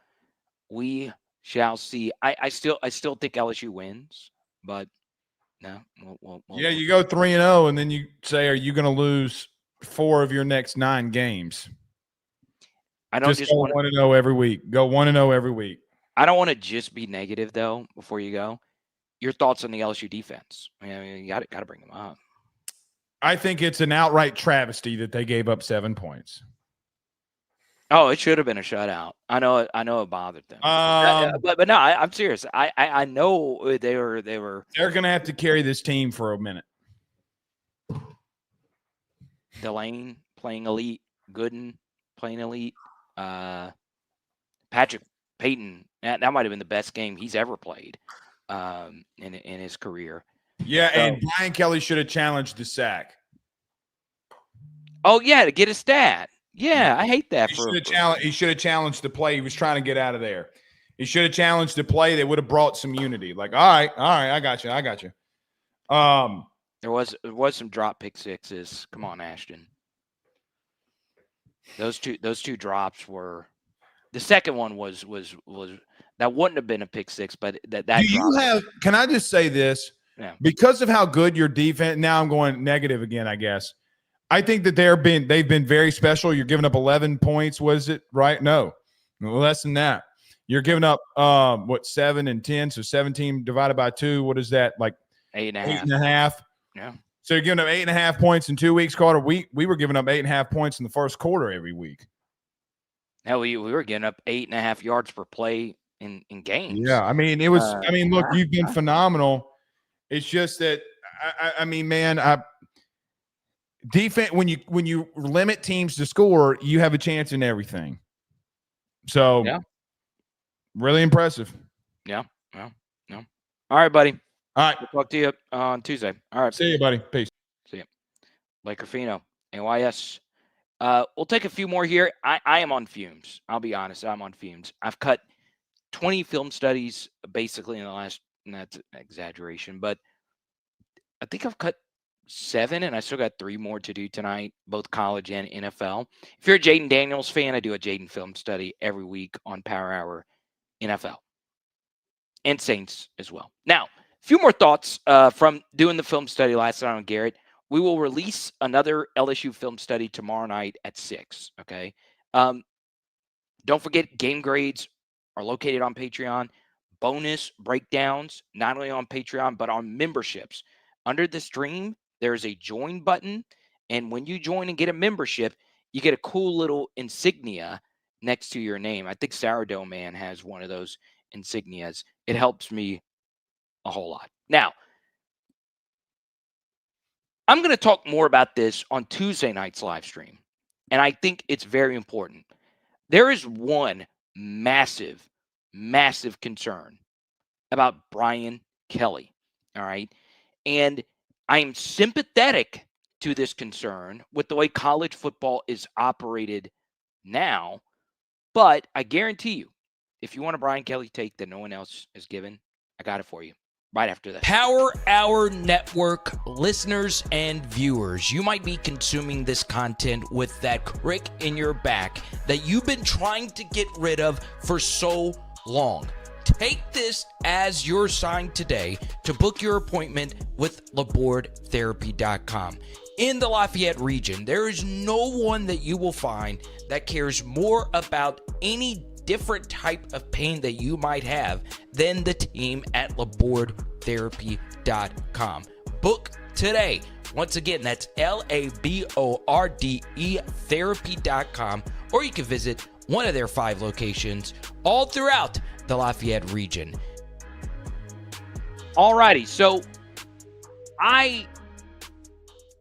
we shall see. I still think LSU wins, but no. Yeah, you go 3-0, and then you say, are you going to lose 4 of your next 9 games? I don't just go 1-0 every week. Go 1-0 every week. I don't want to just be negative though. Before you go, your thoughts on the LSU defense? I mean, you got to bring them up. I think it's an outright travesty that they gave up 7 points. Oh, it should have been a shutout. I know it bothered them. But no, I'm serious. I know they were. They're going to have to carry this team for a minute. Delane playing elite. Gooden playing elite. Patrick Payton. That might have been the best game he's ever played in his career. Yeah, so, and Brian Kelly should have challenged the sack. Oh yeah, to get a stat. Yeah, I hate that. He should have challenged the play. He was trying to get out of there. He should have challenged the play that would have brought some unity. Like, all right, I got you. There was some drop pick sixes. Come on, Ashton. Those two drops were. The second one was that wouldn't have been a pick six, but that. Do you have? Can I just say this? Yeah. Because of how good your defense. Now I'm going negative again, I guess. I think that they've been very special. You're giving up 11 points, was it right? No, less than that. You're giving up 7 and 10, so 17 divided by 2. What is that? Like 8.5. Yeah. So you're giving up 8.5 points in 2 weeks. Carter, we were giving up 8.5 points in the first quarter every week. Hell, we were getting up 8.5 yards per play in games. Yeah, I mean it was. Look, you've been phenomenal. It's just that defense, when you limit teams to score, you have a chance in everything. So, yeah, really impressive. Yeah. All right, buddy. All right. We'll talk to you on Tuesday. All right. See you, buddy. Peace. See you. Blake Ruffino, NYS. We'll take a few more here. I am on fumes. I'll be honest. I'm on fumes. I've cut 20 film studies basically in the last, and that's an exaggeration, but I think I've cut 7, and I still got 3 more to do tonight, both college and NFL. If you're a Jaden Daniels fan, I do a Jaden film study every week on Power Hour NFL and Saints as well. Now, a few more thoughts from doing the film study last night on Garrett. We will release another LSU film study tomorrow night at 6, okay? Don't forget, game grades are located on Patreon. Bonus breakdowns, not only on Patreon, but on memberships. Under the stream, there's a join button, and when you join and get a membership, you get a cool little insignia next to your name. I think Sourdough Man has one of those insignias. It helps me a whole lot. Now, I'm going to talk more about this on Tuesday night's live stream, and I think it's very important. There is one massive concern about Brian Kelly, all right? And I am sympathetic to this concern with the way college football is operated now, but I guarantee you, if you want a Brian Kelly take that no one else has given, I got it for you right after this. Power Hour Network listeners and viewers, you might be consuming this content with that crick in your back that you've been trying to get rid of for so long. Take this as your sign today to book your appointment with LabordTherapy.com. In the Lafayette region, there is no one that you will find that cares more about any different type of pain that you might have than the team at LabordTherapy.com. Book today. Once again, that's LABORDE therapy.com, or you can visit one of their 5 locations all throughout the Lafayette region. Alrighty, so I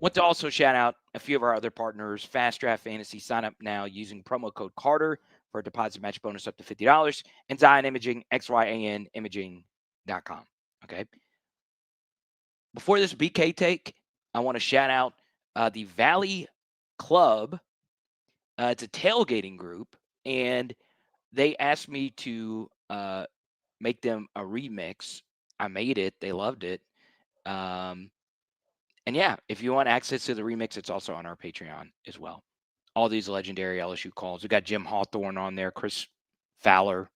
want to also shout out a few of our other partners. Fast Draft Fantasy. Sign up now using promo code Carter for a deposit match bonus up to $50. And Zion Imaging, XYAN Imaging.com. Okay. Before this BK take, I want to shout out the Valley Club. It's a tailgating group, and they asked me to make them a remix. I made it. They loved it. And yeah, if you want access to the remix, it's also on our Patreon as well. All these legendary LSU calls. We got Jim Hawthorne on there, Chris Fowler,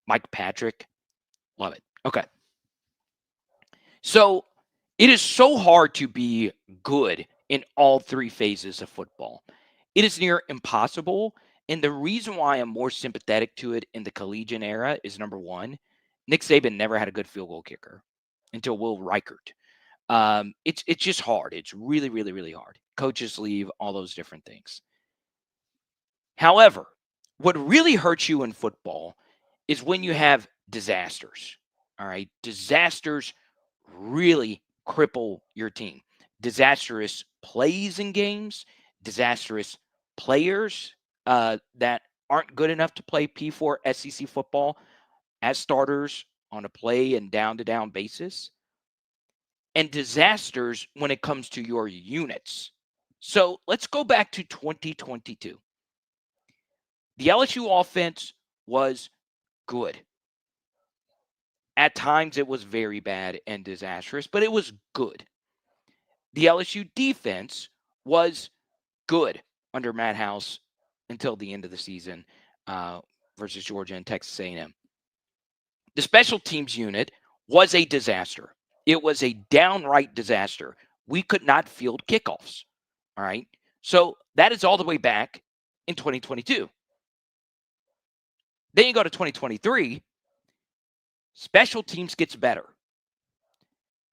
Mike Patrick. Love it. Okay. So it is so hard to be good in all 3 phases of football. It is near impossible. And the reason why I'm more sympathetic to it in the collegiate era is, number one, Nick Saban never had a good field goal kicker until Will Reichert. It's just hard. It's really, really, really hard. Coaches leave, all those different things. However, what really hurts you in football is when you have disasters. All right. Disasters really cripple your team. Disastrous plays in games, disastrous players that aren't good enough to play P4 SEC football as starters on a play and down-to-down basis, and disasters when it comes to your units. So let's go back to 2022. The LSU offense was good. At times it was very bad and disastrous, but it was good. The LSU defense was good under Matt House until the end of the season versus Georgia and Texas A&M. The special teams unit was a disaster. It was a downright disaster. We could not field kickoffs. All right. So that is all the way back in 2022. Then you go to 2023. Special teams gets better.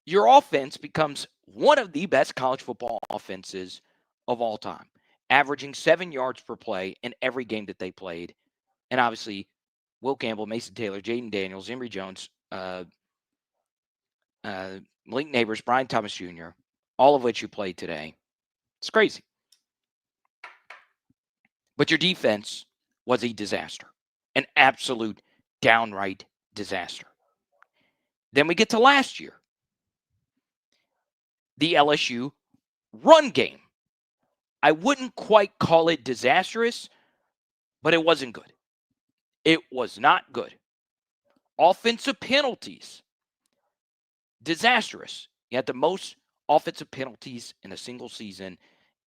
Your offense becomes one of the best college football offenses of all time, averaging 7 yards per play in every game that they played. And obviously, Will Campbell, Mason Taylor, Jaden Daniels, Emory Jones, Malik Neighbors, Brian Thomas Jr., all of which you played today. It's crazy. But your defense was a disaster, an absolute downright disaster. Then we get to last year. The LSU run game. I wouldn't quite call it disastrous, but it wasn't good. It was not good. Offensive penalties. Disastrous. You had the most offensive penalties in a single season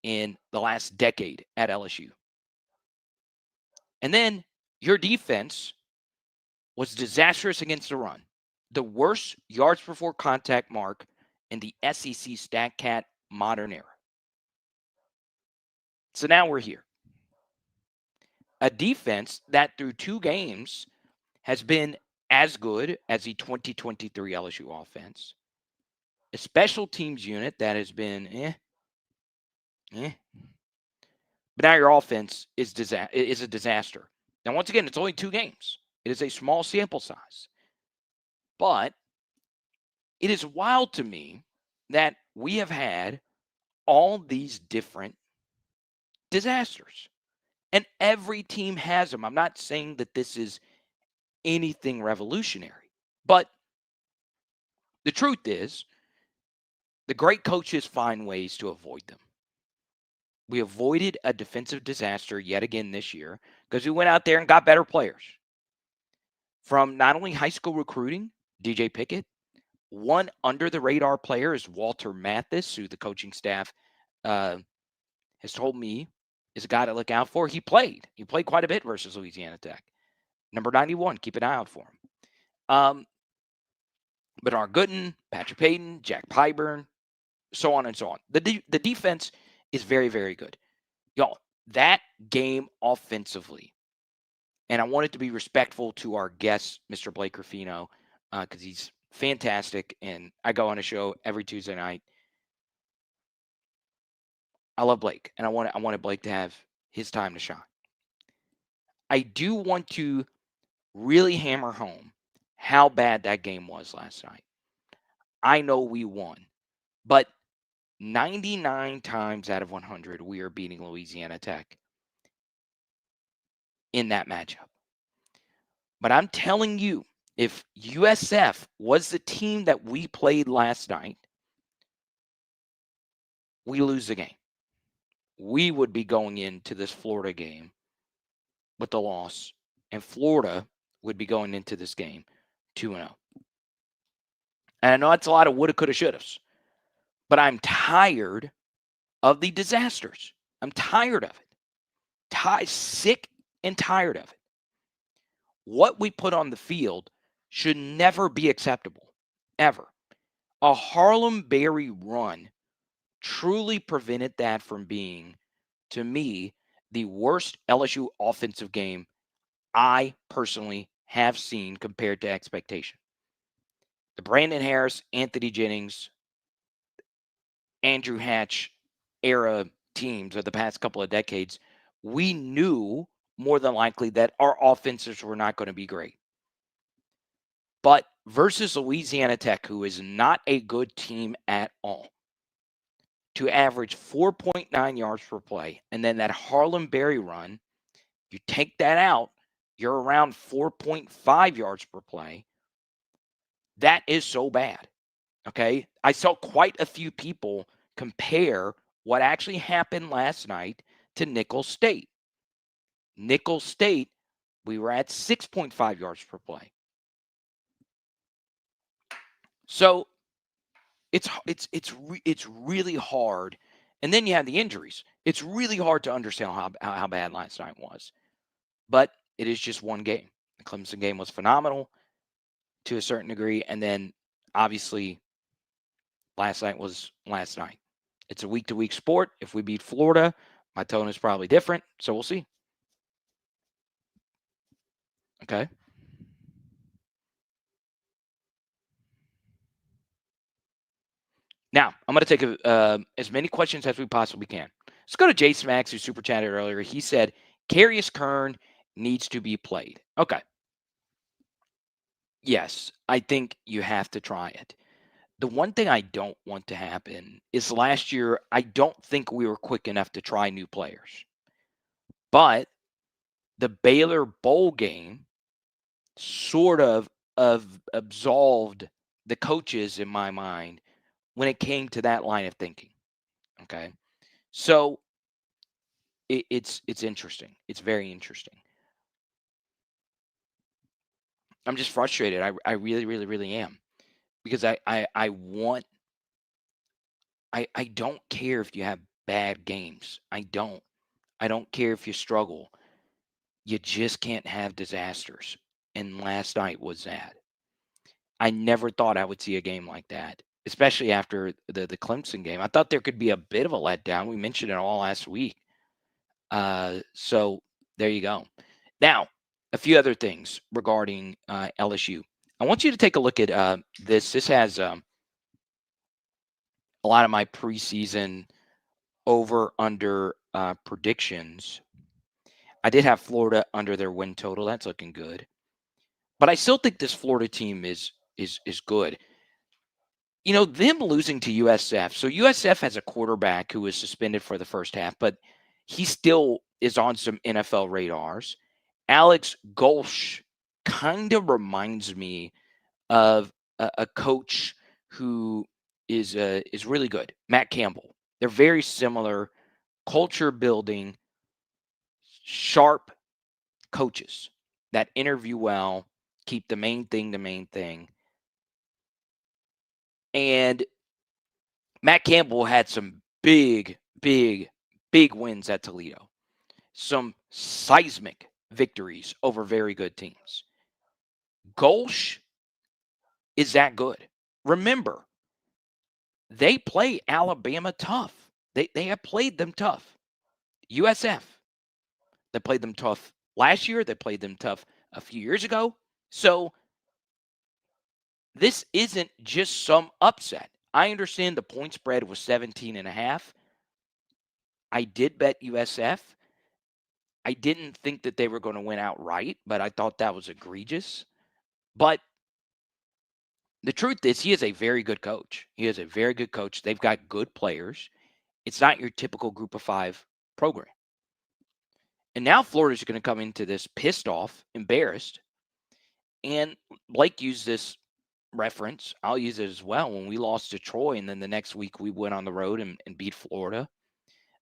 in the last decade at LSU. And then your defense was disastrous against the run. The worst yards before contact mark in the SEC StatCat modern era. So now we're here. A defense that through 2 games has been as good as the 2023 LSU offense. A special teams unit that has been But now your offense is a disaster. Now, once again, it's only 2 games. It is a small sample size. But it is wild to me that we have had all these different disasters. And every team has them. I'm not saying that this is anything revolutionary. But the truth is, the great coaches find ways to avoid them. We avoided a defensive disaster yet again this year because we went out there and got better players. From not only high school recruiting, DJ Pickett, one under-the-radar player is Walter Mathis, who the coaching staff has told me is a guy to look out for. He played quite a bit versus Louisiana Tech. Number 91, keep an eye out for him. Bernard Gooden, Patrick Payton, Jack Pyburn, so on and so on. The defense is very, very good. Y'all, that game offensively, and I wanted to be respectful to our guest, Mr. Blake Ruffino, because he's fantastic, and I go on a show every Tuesday night. I love Blake, and I wanted Blake to have his time to shine. I do want to really hammer home how bad that game was last night. I know we won, but 99 times out of 100, we are beating Louisiana Tech in that matchup. But I'm telling you, if USF was the team that we played last night, we lose the game. We would be going into this Florida game with the loss, and Florida would be going into this game 2-0. And I know it's a lot of woulda, coulda, shouldas, but I'm tired of the disasters. I'm tired of it. Sick and tired of it. What we put on the field should never be acceptable, ever. A Harlem Berry run truly prevented that from being, to me, the worst LSU offensive game I personally have seen compared to expectation. The Brandon Harris, Anthony Jennings, Andrew Hatch era teams of the past couple of decades, we knew more than likely that our offenses were not going to be great. But versus Louisiana Tech, who is not a good team at all, to average 4.9 yards per play, and then that Harlem Berry run, you take that out, you're around 4.5 yards per play. That is so bad. Okay. I saw quite a few people compare what actually happened last night to Nicholls State. Nicholls State, we were at 6.5 yards per play. So it's really hard. And then you have the injuries. It's really hard to understand how bad last night was. But it is just one game. The Clemson game was phenomenal to a certain degree. And then obviously last night was last night. It's a week-to-week sport. If we beat Florida, my tone is probably different. So we'll see. Okay. Now, I'm going to take as many questions as we possibly can. Let's go to Jason Max, who super chatted earlier. He said, Carius Kern needs to be played. Okay. Yes, I think you have to try it. The one thing I don't want to happen is last year, I don't think we were quick enough to try new players. But the Baylor Bowl game sort of absolved the coaches in my mind when it came to that line of thinking. Okay. So it's interesting. It's very interesting. I'm just frustrated. I really, really, really am. Because I want I don't care if you have bad games. I don't care if you struggle. You just can't have disasters. And last night was that. I never thought I would see a game like that, especially after the Clemson game. I thought there could be a bit of a letdown. We mentioned it all last week. So there you go. Now, a few other things regarding LSU. I want you to take a look at this. This has a lot of my preseason over/under predictions. I did have Florida under their win total. That's looking good. But I still think this Florida team is good. You know, them losing to USF. So USF has a quarterback who was suspended for the first half, but he still is on some NFL radars. Alex Golsh kind of reminds me of a coach who is really good, Matt Campbell. They're very similar, culture building, sharp coaches that interview well, keep the main thing. And Matt Campbell had some big wins at Toledo. Some seismic victories over very good teams. Golsh is that good. Remember, they play Alabama tough. They have played them tough. USF, they played them tough last year. They played them tough a few years ago. So this isn't just some upset. I understand the point spread was 17.5. I did bet USF. I didn't think that they were going to win outright, but I thought that was egregious. But the truth is, he is a very good coach. He is a very good coach. They've got good players. It's not your typical group of 5 program. And now Florida's going to come into this pissed off, embarrassed. And Blake used this reference. I'll use it as well. When we lost to Troy, and then the next week we went on the road and beat Florida.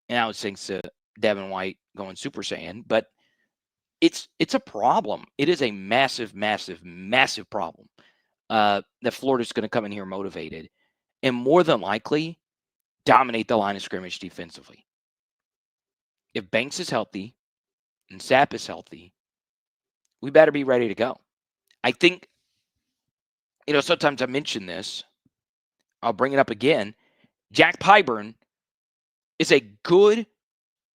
And that was thanks to Devin White going Super Saiyan. But it's a problem. It is a massive, massive, massive problem that Florida's going to come in here motivated and more than likely dominate the line of scrimmage defensively. If Banks is healthy and Sapp is healthy, we better be ready to go. I think, sometimes I mention this. I'll bring it up again. Jack Pyburn is a good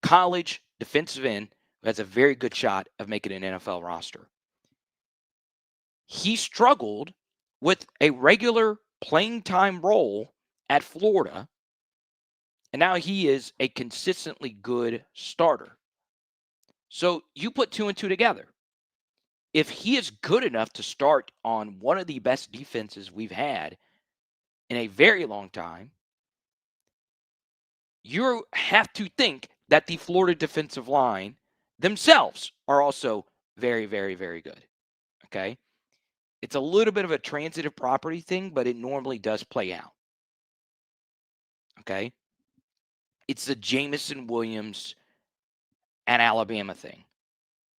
college defensive end who has a very good shot of making an NFL roster. He struggled with a regular playing time role at Florida, and now he is a consistently good starter. So you put 2 and 2 together. If he is good enough to start on one of the best defenses we've had in a very long time, you have to think that the Florida defensive line themselves are also very, very, very good. Okay? It's a little bit of a transitive property thing, but it normally does play out. Okay? It's the Jamison Williams at Alabama thing.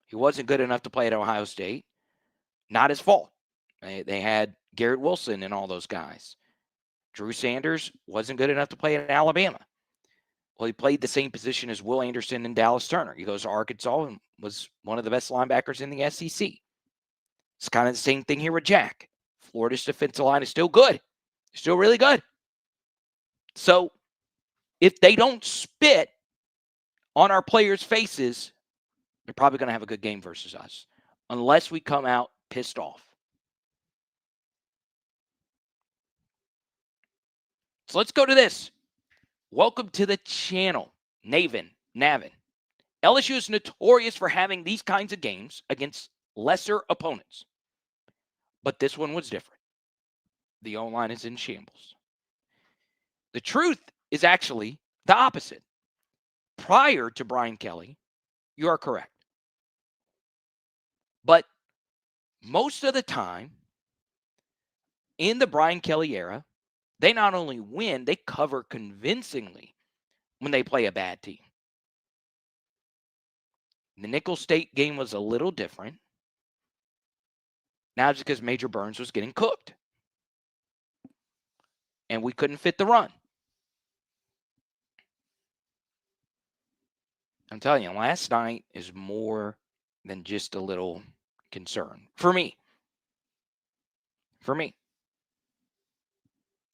He wasn't good enough to play at Ohio State. Not his fault. They had Garrett Wilson and all those guys. Drew Sanders wasn't good enough to play at Alabama. Well, he played the same position as Will Anderson and Dallas Turner. He goes to Arkansas and was one of the best linebackers in the SEC. It's kind of the same thing here with Jack. Florida's defensive line is still good. Still really good. So if they don't spit on our players' faces, they're probably going to have a good game versus us. Unless we come out pissed off. So let's go to this. Welcome to the channel, Navin. LSU is notorious for having these kinds of games against lesser opponents. But this one was different. The O-line is in shambles. The truth is actually the opposite. Prior to Brian Kelly, you are correct. But most of the time, in the Brian Kelly era, they not only win, they cover convincingly when they play a bad team. The Nickel State game was a little different. Now it's because Major Burns was getting cooked. And we couldn't fit the run. I'm telling you, last night is more than just a little concern. For me.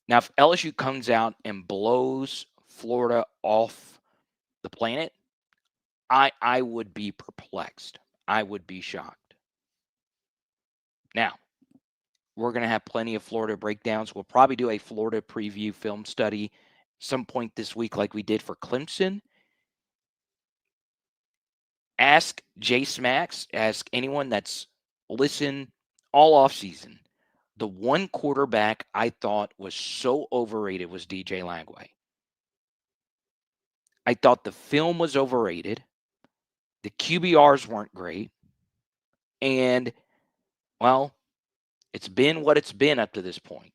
Now, if LSU comes out and blows Florida off the planet, I would be perplexed. I would be shocked. Now, we're going to have plenty of Florida breakdowns. We'll probably do a Florida preview film study some point this week like we did for Clemson. Ask Jay Smacks, ask anyone that's listened all offseason. The one quarterback I thought was so overrated was DJ Langway. I thought the film was overrated. The QBRs weren't great. And, well, it's been what it's been up to this point.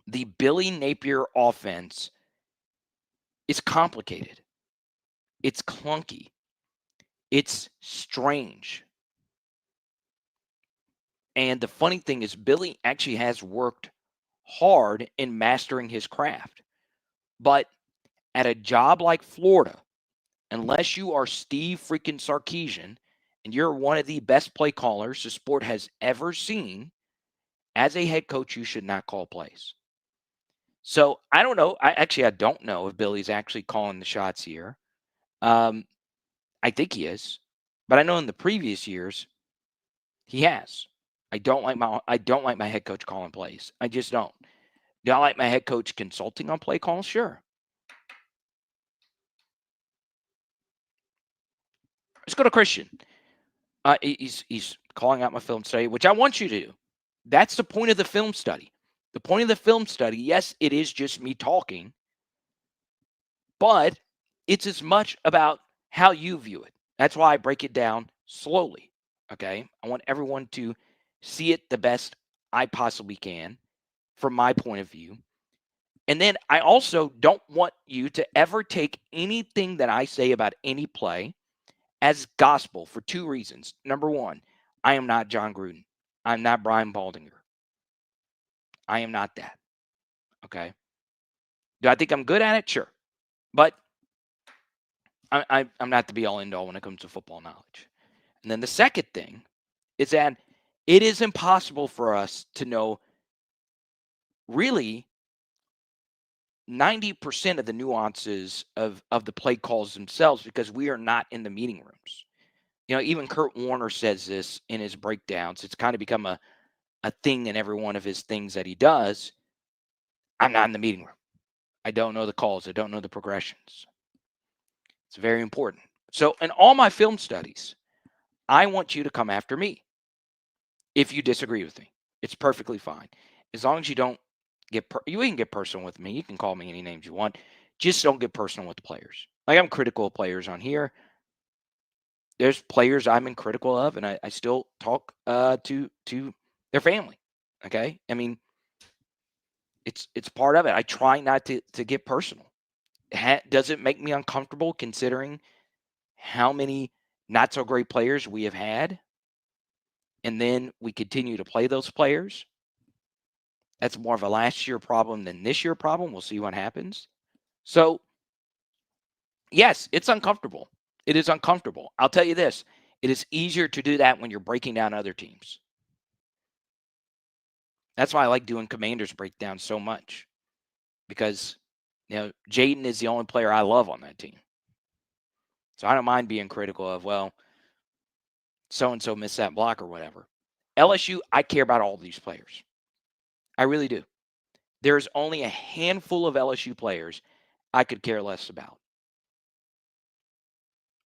The Billy Napier offense is complicated. It's clunky. It's strange. And the funny thing is, Billy actually has worked hard in mastering his craft. But at a job like Florida, unless you are Steve freaking Sarkisian and you're one of the best play callers the sport has ever seen, As a head coach, you should not call plays. So I don't know. I don't know if Billy's actually calling the shots here. Um, I think he is, but I know in the previous years he has. I don't like my head coach calling plays. I just don't. Do I like my head coach consulting on play calls? Sure. Let's go to Christian. He's calling out my film study, which I want you to do. That's the point of the film study. The point of the film study, yes, it is just me talking, but it's as much about how you view it. That's why I break it down slowly. Okay. I want everyone to see it the best I possibly can from my point of view. And then I also don't want you to ever take anything that I say about any play as gospel for two reasons. Number one, I am not John Gruden. I'm not Brian Baldinger. I am not that. Okay. Do I think I'm good at it? Sure. But I'm not the be all end all when it comes to football knowledge. And then the second thing is that it is impossible for us to know really 90% of the nuances of the play calls themselves because we are not in the meeting rooms. You know, even Kurt Warner says this in his breakdowns. It's kind of become a thing in every one of his things that he does. I'm not in the meeting room. I don't know the calls. I don't know the progressions. It's very important. So in all my film studies, I want you to come after me if you disagree with me. It's perfectly fine. As long as you don't you can get personal with me. You can call me any names you want. Just don't get personal with the players. Like I'm critical of players on here. There's players I'm critical of, and I still talk to their family. Okay, I mean it's part of it. I try not to get personal. Does it make me uncomfortable considering how many not so great players we have had, and then we continue to play those players? That's more of a last year problem than this year problem. We'll see what happens. So, yes, it's uncomfortable. It is uncomfortable. I'll tell you this, it is easier to do that when you're breaking down other teams. That's why I like doing Commanders breakdown so much because, you know, Jaden is the only player I love on that team. So I don't mind being critical of, well, so-and-so missed that block or whatever. LSU, I care about all these players. I really do. There's only a handful of LSU players I could care less about.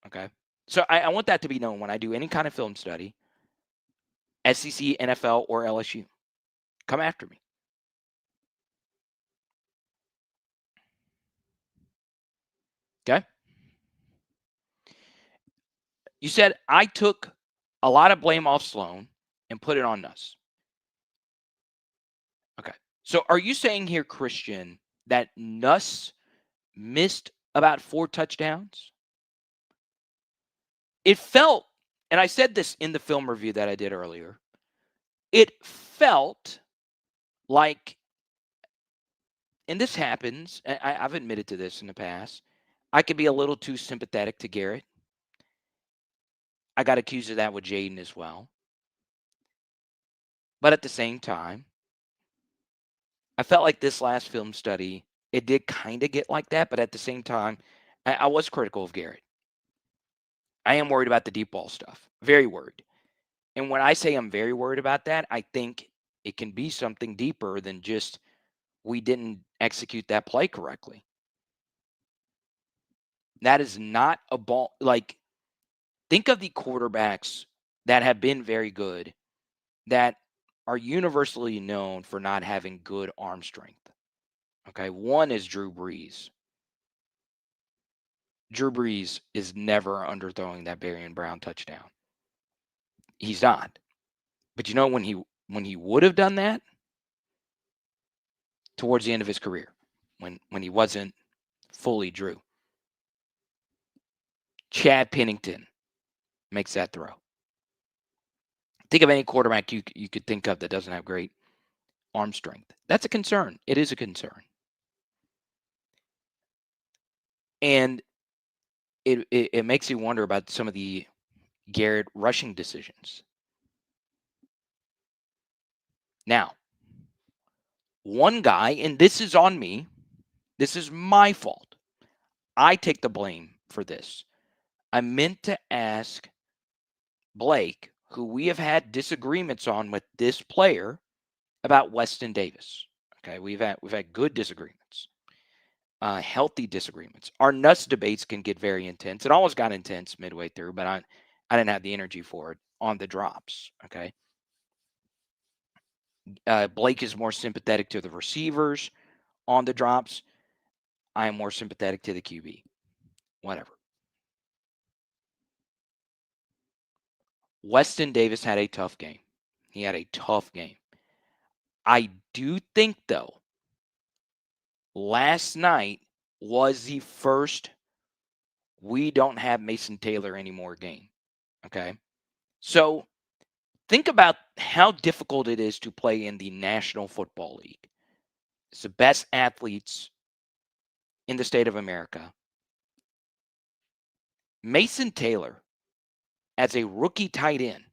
Okay. So I want that to be known when I do any kind of film study, SEC, NFL, or LSU. Come after me. Okay. You said I took a lot of blame off Sloan and put it on Nuss. Okay. So are you saying here, Christian, that Nuss missed about 4 touchdowns? It felt, and I said this in the film review that I did earlier, it felt like, and this happens, I've admitted to this in the past, I could be a little too sympathetic to Garrett. I got accused of that with Jaden as well. But at the same time, I felt like this last film study, it did kind of get like that. But at the same time, I was critical of Garrett. I am worried about the deep ball stuff. Very worried. And when I say I'm very worried about that, I think it can be something deeper than just we didn't execute that play correctly. That is not a ball. Like, think of the quarterbacks that have been very good that are universally known for not having good arm strength. Okay. One is Drew Brees. Drew Brees is never underthrowing that Barian Brown touchdown. He's not. But you know when he would have done that? Towards the end of his career. When he wasn't fully Drew. Chad Pennington makes that throw. Think of any quarterback you could think of that doesn't have great arm strength. That's a concern. It is a concern. And it makes you wonder about some of the Garrett rushing decisions. Now, one guy, and this is on me, this is my fault. I take the blame for this. I meant to ask Blake, who we have had disagreements on with this player, about Weston Davis. Okay, we've had good disagreements, healthy disagreements. Our Nuss debates can get very intense. It almost got intense midway through, but I didn't have the energy for it on the drops. Okay, Blake is more sympathetic to the receivers on the drops. I am more sympathetic to the QB. Whatever. Weston Davis had a tough game. He had a tough game. I do think, though, last night was the first we don't have Mason Taylor anymore game. Okay. So think about how difficult it is to play in the National Football League. It's the best athletes in the state of America. Mason Taylor, as a rookie tight end,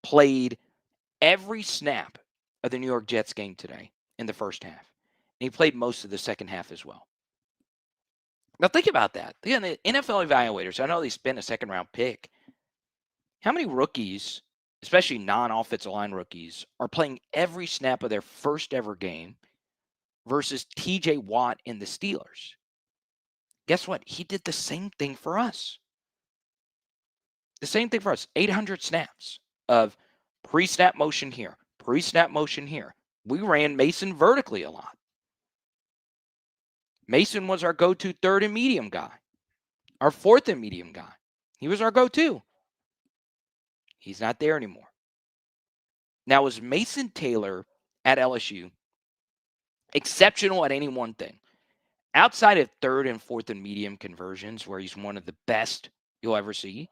played every snap of the New York Jets game today in the first half. And he played most of the second half as well. Now think about that. Again, the NFL evaluators, I know they spent a second round pick. How many rookies, especially non-offensive line rookies, are playing every snap of their first ever game versus TJ Watt in the Steelers? Guess what? He did the same thing for us. The same thing for us. 800 snaps of pre-snap motion here, pre-snap motion here. We ran Mason vertically a lot. Mason was our go-to third and medium guy, our fourth and medium guy. He was our go-to. He's not there anymore. Now, was Mason Taylor at LSU exceptional at any one thing? Outside of third and fourth and medium conversions, where he's one of the best you'll ever see,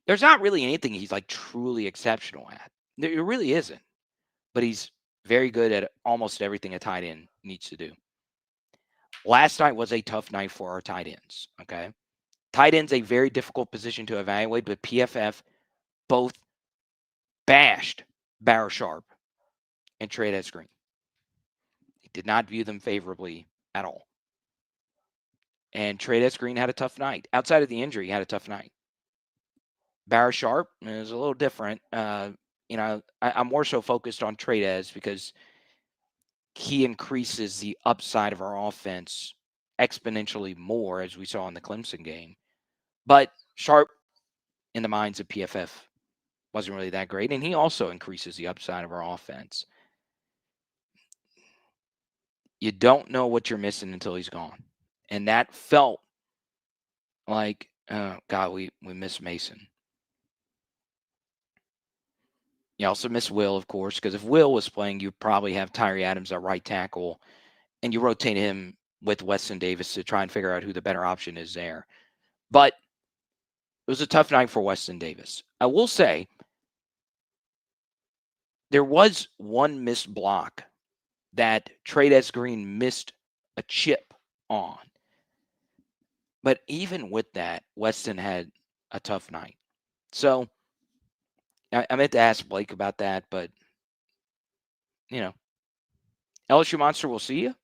there's not really anything he's like truly exceptional at. There really isn't. But he's very good at almost everything a tight end needs to do. Last night was a tough night for our tight ends. Okay. Tight end's a very difficult position to evaluate, but PFF both bashed Barra Sharp and Trey Green. He did not view them favorably at all. And Trey Green had a tough night. Outside of the injury, he had a tough night. Barra Sharp is a little different. I'm more so focused on Trey because he increases the upside of our offense exponentially more, as we saw in the Clemson game. But Sharp, in the minds of PFF, wasn't really that great, and he also increases the upside of our offense. You don't know what you're missing until he's gone. And that felt like, God, we miss Mason. You also miss Will, of course, because if Will was playing, you probably have Tyree Adams at right tackle, and you rotate him with Weston Davis to try and figure out who the better option is there. But it was a tough night for Weston Davis. I will say there was one missed block that Trey Green missed a chip on. But even with that, Weston had a tough night. So I meant to ask Blake about that, but, LSU Monster, we'll see you.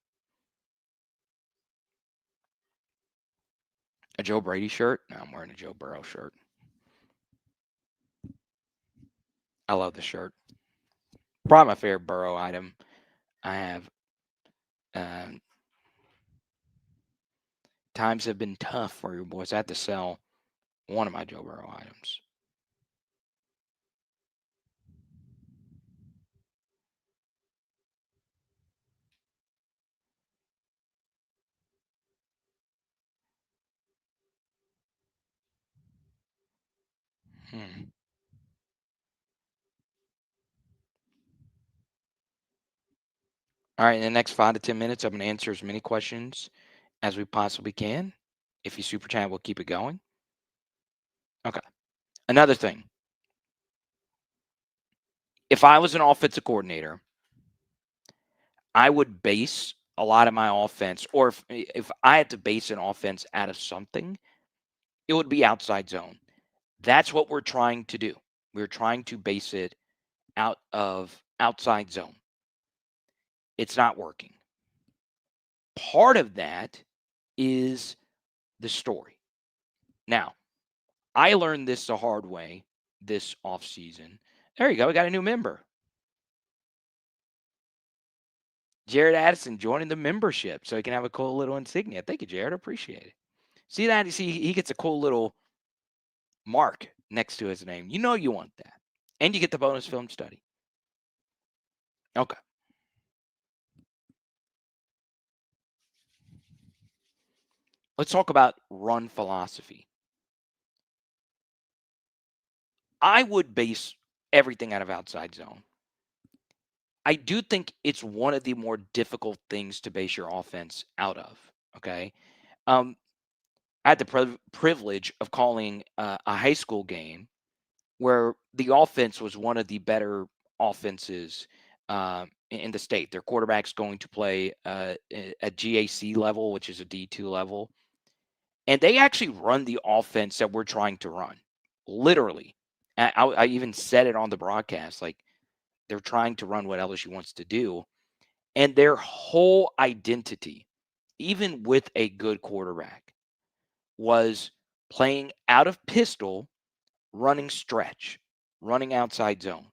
A Joe Brady shirt? No, I'm wearing a Joe Burrow shirt. I love the shirt. Probably my favorite Burrow item I have. Times have been tough for you boys. I had to sell one of my Joe Burrow items. All right, in the next 5 to 10 minutes, I'm going to answer as many questions as we possibly can. If you super chat, we'll keep it going. Okay. Another thing. If I was an offensive coordinator, I would base a lot of my offense, or if I had to base an offense out of something, it would be outside zone. That's what we're trying to do. We're trying to base it out of outside zone. It's not working. Part of that is the story. Now, I learned this the hard way this offseason. There you go. We got a new member. Jared Addison joining the membership so he can have a cool little insignia. Thank you, Jared. I appreciate it. See that? You see, he gets a cool little mark next to his name. You know you want that. And you get the bonus film study. Okay. Let's talk about run philosophy. I would base everything out of outside zone. I do think it's one of the more difficult things to base your offense out of. Okay. Um, I had the privilege of calling a high school game where the offense was one of the better offenses in the state. Their quarterback's going to play at GAC level, which is a D2 level. And they actually run the offense that we're trying to run, literally. I even said it on the broadcast, like they're trying to run what LSU wants to do. And their whole identity, even with a good quarterback, was playing out of pistol, running stretch, running outside zone.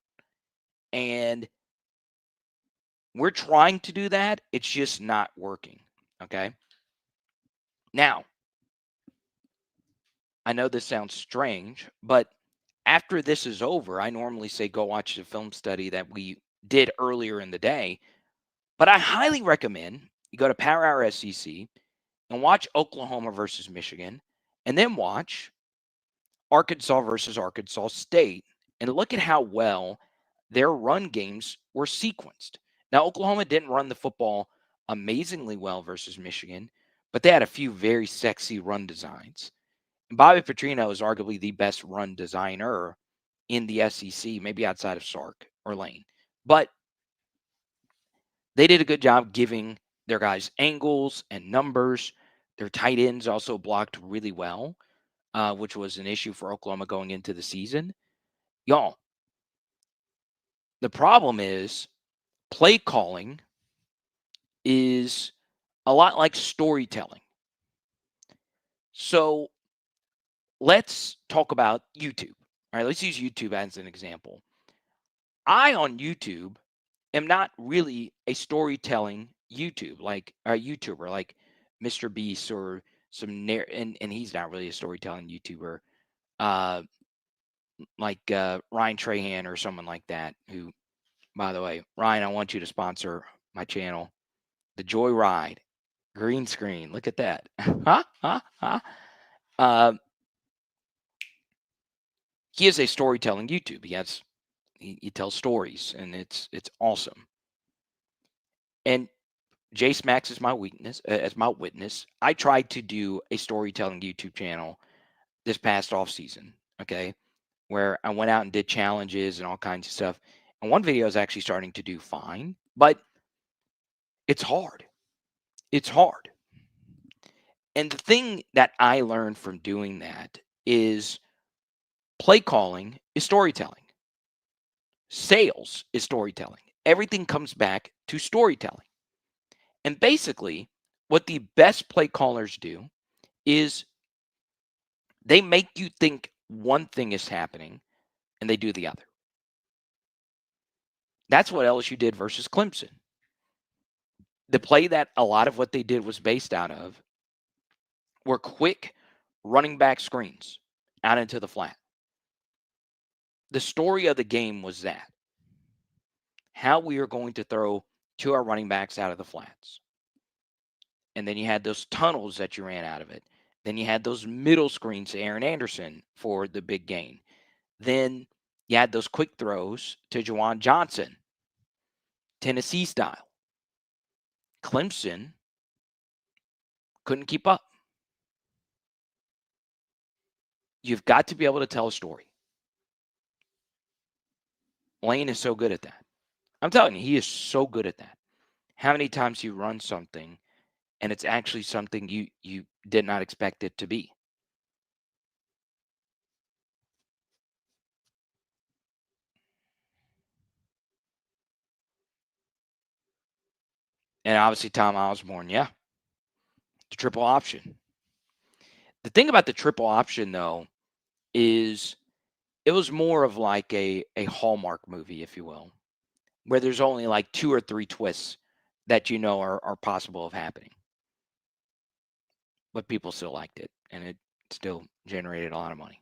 And we're trying to do that. It's just not working. Okay. Now, I know this sounds strange, but after this is over, I normally say go watch the film study that we did earlier in the day. But I highly recommend you go to Power Hour SEC and watch Oklahoma versus Michigan, and then watch Arkansas versus Arkansas State, and look at how well their run games were sequenced. Now, Oklahoma didn't run the football amazingly well versus Michigan, but they had a few very sexy run designs. And Bobby Petrino is arguably the best run designer in the SEC, maybe outside of Sark or Lane. But they did a good job giving their guys angles and numbers. Their tight ends also blocked really well, which was an issue for Oklahoma going into the season. Y'all, the problem is play calling is a lot like storytelling. So let's talk about YouTube. All right, let's use YouTube as an example. I on YouTube am not really a storytelling YouTuber like Mr. Beast or and he's not really a storytelling YouTuber. Uh like Ryan Trahan or someone like that, who, by the way, Ryan, I want you to sponsor my channel. The Joy Ride. Green screen. Look at that. Huh? Huh? Huh? Uh, he is a storytelling YouTube. He tells stories, and it's awesome. And Jace Max is my weakness as my witness. I tried to do a storytelling YouTube channel this past off season, okay, where I went out and did challenges and all kinds of stuff. And one video is actually starting to do fine, but it's hard. It's hard. And the thing that I learned from doing that is play calling is storytelling. Sales is storytelling. Everything comes back to storytelling. And basically, what the best play callers do is they make you think one thing is happening and they do the other. That's what LSU did versus Clemson. The play that a lot of what they did was based out of were quick running back screens out into the flat. The story of the game was that how we are going to throw to our running backs out of the flats. And then you had those tunnels that you ran out of it. Then you had those middle screens to Aaron Anderson for the big gain. Then you had those quick throws to Juwan Johnson, Tennessee style. Clemson couldn't keep up. You've got to be able to tell a story. Lane is so good at that. I'm telling you, he is so good at that. How many times you run something and it's actually something you did not expect it to be? And obviously Tom Osborne, yeah. The triple option. The thing about the triple option, though, is it was more of like a Hallmark movie, if you will, where there's only like 2 or 3 twists that are possible of happening. But people still liked it, and it still generated a lot of money.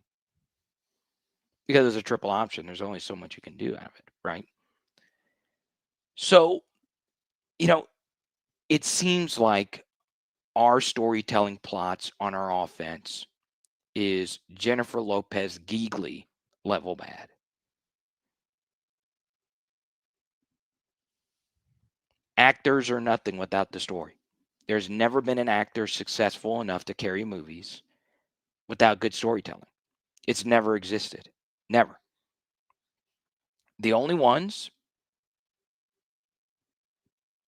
Because it's a triple option, there's only so much you can do out of it, right? So, it seems like our storytelling plots on our offense is Jennifer Lopez Geegly level bad. Actors are nothing without the story. There's never been an actor successful enough to carry movies without good storytelling. It's never existed. Never. The only ones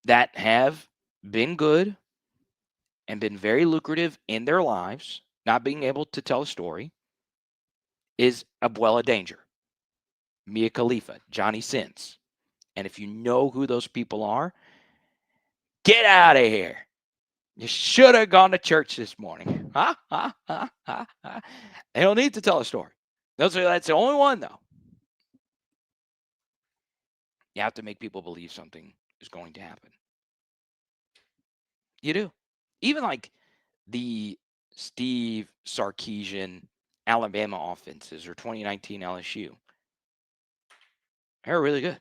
that have been good and been very lucrative in their lives, not being able to tell a story, is Abuela Danger, Mia Khalifa, Johnny Sins. And if you know who those people are, get out of here. You should have gone to church this morning. They don't need to tell a story. That's the only one, though. You have to make people believe something is going to happen. You do. Even like the Steve Sarkisian Alabama offenses or 2019 LSU. They're really good.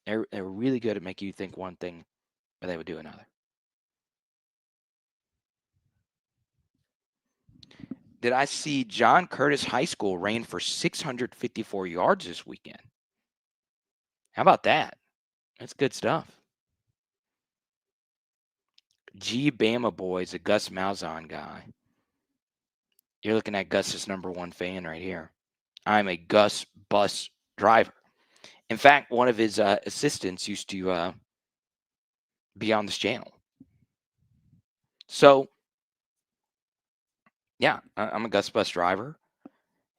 They're really good at making you think one thing, but they would do another. Did I see John Curtis High School ran for 654 yards this weekend? How about that? That's good stuff. G Bama Boys, a Gus Malzahn guy. You're looking at Gus's #1 fan right here. I'm a Gus bus driver. In fact, one of his assistants used to be on this channel. So, yeah, I'm a Gus bus driver.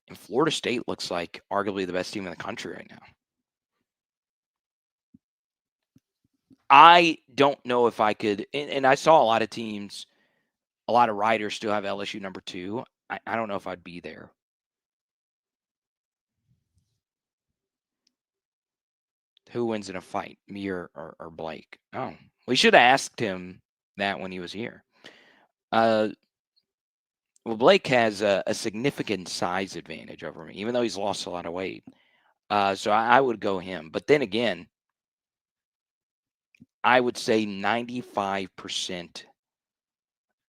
And Florida State looks like arguably the best team in the country right now. I don't know if I could, and I saw a lot of teams, a lot of writers still have LSU #2. I don't know if I'd be there. Who wins in a fight, me or Blake? Oh, we should have asked him that when he was here. Well, Blake has a significant size advantage over me, even though he's lost a lot of weight. So I would go him. But then again, I would say 95%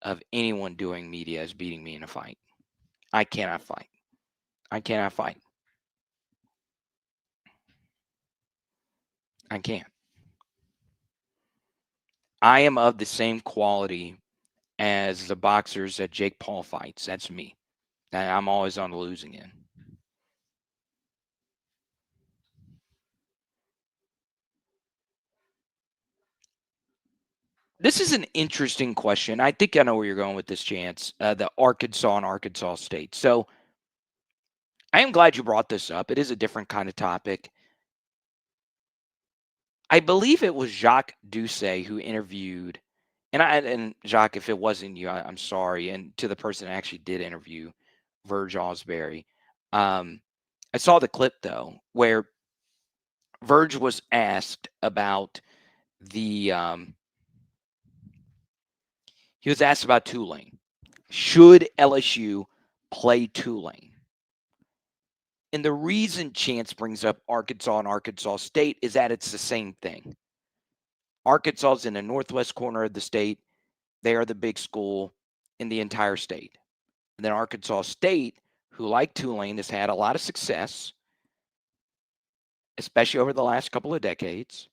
of anyone doing media is beating me in a fight. I cannot fight. I cannot fight. I can't. I am of the same quality as the boxers that Jake Paul fights. That's me. I'm always on the losing end. This is an interesting question. I think I know where you're going with this, Chance. The Arkansas and Arkansas State. So I am glad you brought this up. It is a different kind of topic. I believe it was Jacques Doucet who interviewed, and Jacques, if it wasn't you, I'm sorry. And to the person that actually did interview Verge Osbury, I saw the clip though where Verge was asked about he was asked about Tulane. Should LSU play Tulane? And the reason Chance brings up Arkansas and Arkansas State is that it's the same thing. Arkansas is in the northwest corner of the state. They are the big school in the entire state. And then Arkansas State, who like Tulane, has had a lot of success, especially over the last couple of decades.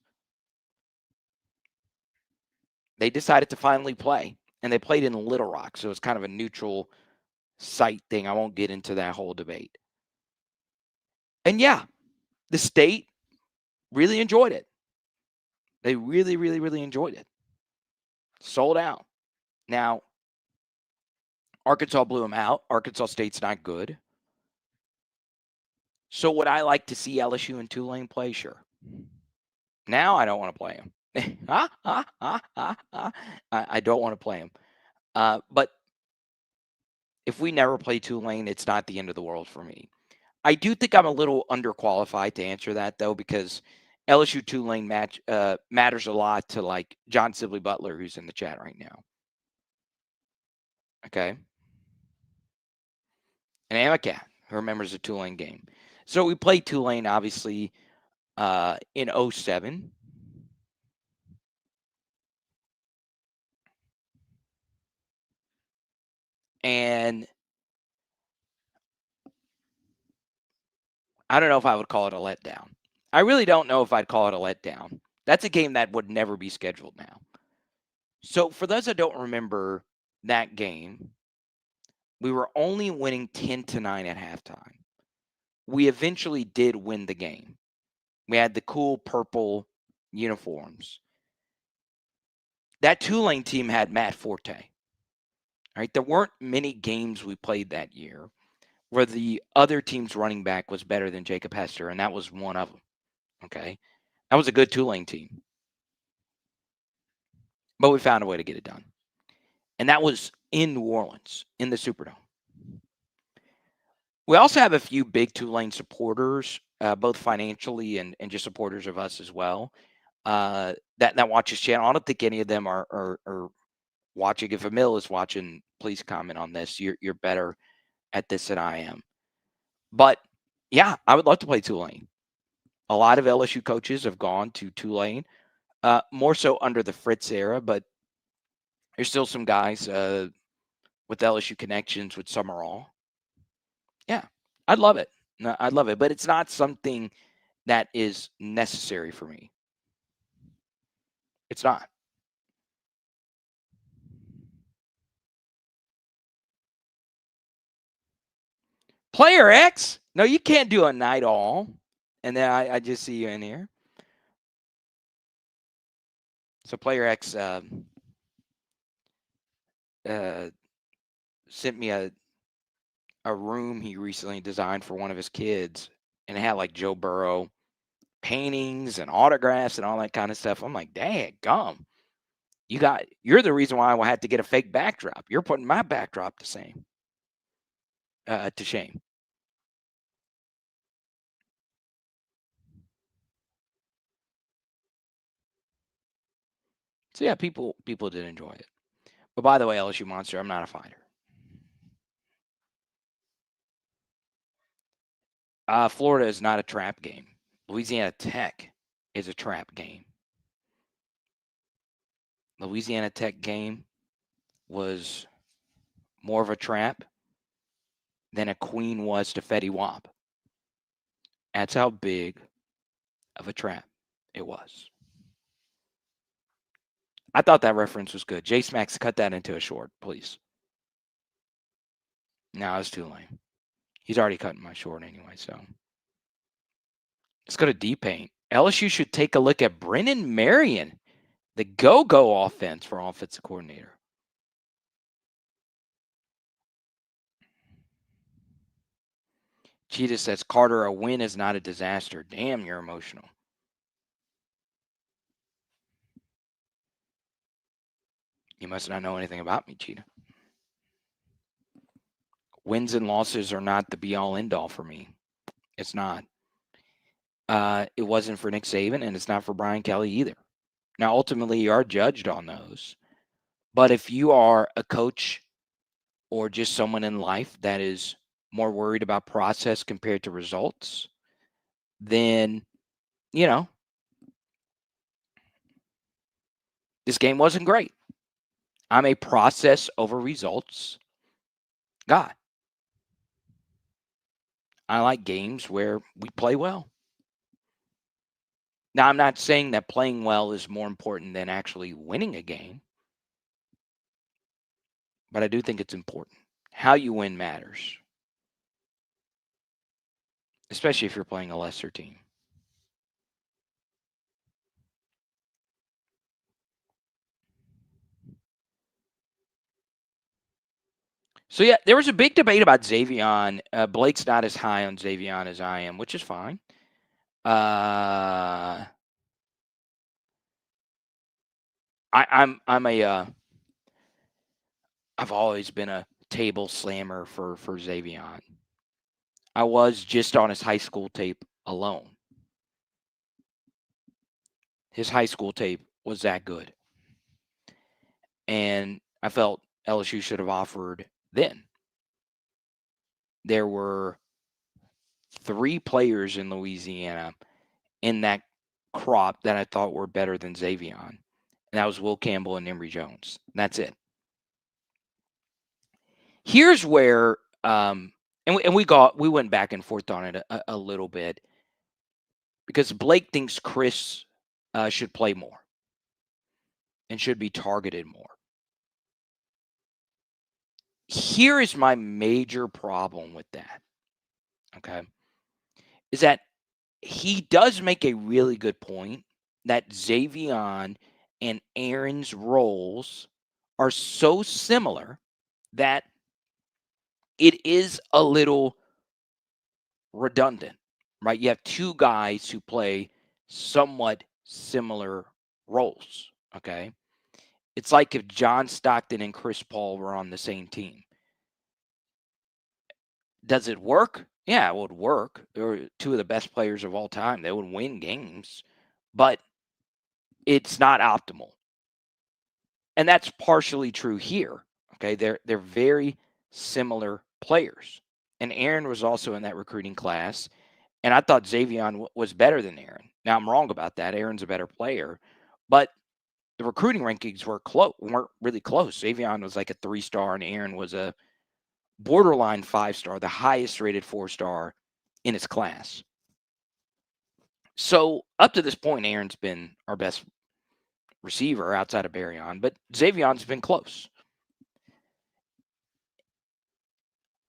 They decided to finally play, and they played in Little Rock. So it's kind of a neutral site thing. I won't get into that whole debate. And yeah, the state really enjoyed it. They really, really, really enjoyed it. Sold out. Now, Arkansas blew them out. Arkansas State's not good. So would I like to see LSU and Tulane play? Sure. Now I don't want to play them. I don't want to play him. But if we never play Tulane, it's not the end of the world for me. I do think I'm a little underqualified to answer that though, because LSU Tulane match matters a lot to like John Sibley Butler, who's in the chat right now. Okay. And Amacat, who remembers the Tulane game. So we played Tulane obviously in 07. And I don't know if I would call it a letdown. I really don't know if I'd call it a letdown. That's a game that would never be scheduled now. So for those that don't remember that game, we were only winning 10-9 at halftime. We eventually did win the game. We had the cool purple uniforms. That Tulane team had Matt Forte. All right, there weren't many games we played that year where the other team's running back was better than Jacob Hester, and that was one of them. Okay, that was a good Tulane team, but we found a way to get it done, and that was in New Orleans in the Superdome. We also have a few big Tulane supporters, both financially and just supporters of us as well, that watch this channel. I don't think any of them are watching. If Emil is watching, please comment on this. You're better at this than I am. But yeah, I would love to play Tulane. A lot of LSU coaches have gone to Tulane, more so under the Fritz era, but there's still some guys with LSU connections with Summerall. Yeah, I'd love it. No, I'd love it, but it's not something that is necessary for me. It's not. Player X? No, you can't do a night all. And then I just see you in here. So Player X sent me a room he recently designed for one of his kids, and it had like Joe Burrow paintings and autographs and all that kind of stuff. I'm like, dang, gum. You're the reason why I had to get a fake backdrop. You're putting my backdrop to shame. So yeah, people did enjoy it. But by the way, LSU Monster, I'm not a fighter. Florida is not a trap game. Louisiana Tech is a trap game. Louisiana Tech game was more of a trap than a queen was to Fetty Wap. That's how big of a trap it was. I thought that reference was good. J Smacks, cut that into a short, please. No, it's too lame. He's already cutting my short anyway, so. Let's go to D-Paint. LSU should take a look at Brennan Marion, the go-go offense for offensive coordinator. Cheetah says, Carter, a win is not a disaster. Damn, you're emotional. You must not know anything about me, Cheetah. Wins and losses are not the be-all, end-all for me. It's not. It wasn't for Nick Saban, and it's not for Brian Kelly either. Now, ultimately, you are judged on those. But if you are a coach or just someone in life that is more worried about process compared to results, then, this game wasn't great. I'm a process over results guy. I like games where we play well. Now, I'm not saying that playing well is more important than actually winning a game, but I do think it's important. How you win matters, especially if you're playing a lesser team. So, yeah, there was a big debate about Xavion. Blake's not as high on Xavion as I am, which is fine. I'm I've always been a table slammer for Xavion. I was just on his high school tape alone. His high school tape was that good. And I felt LSU should have offered then. There were 3 players in Louisiana in that crop that I thought were better than Xavion. And that was Will Campbell and Emory Jones. That's it. Here's where and we went back and forth on it a little bit because Blake thinks Chris should play more and should be targeted more. Here is my major problem with that. Okay. Is that he does make a really good point that Xavion and Aaron's roles are so similar that it is a little redundant, right? You have 2 guys who play somewhat similar roles, okay? It's like if John Stockton and Chris Paul were on the same team. Does it work? Yeah, it would work. They're 2 of the best players of all time. They would win games, but it's not optimal. And that's partially true here. Okay, they're very similar players. And Aaron was also in that recruiting class, and I thought Xavion was better than Aaron. Now I'm wrong about that. Aaron's a better player, but the recruiting rankings weren't really close. Xavion was like a 3-star, and Aaron was a borderline 5-star, the highest rated 4-star in his class. So up to this point, Aaron's been our best receiver outside of Barryon, but Xavion's been close.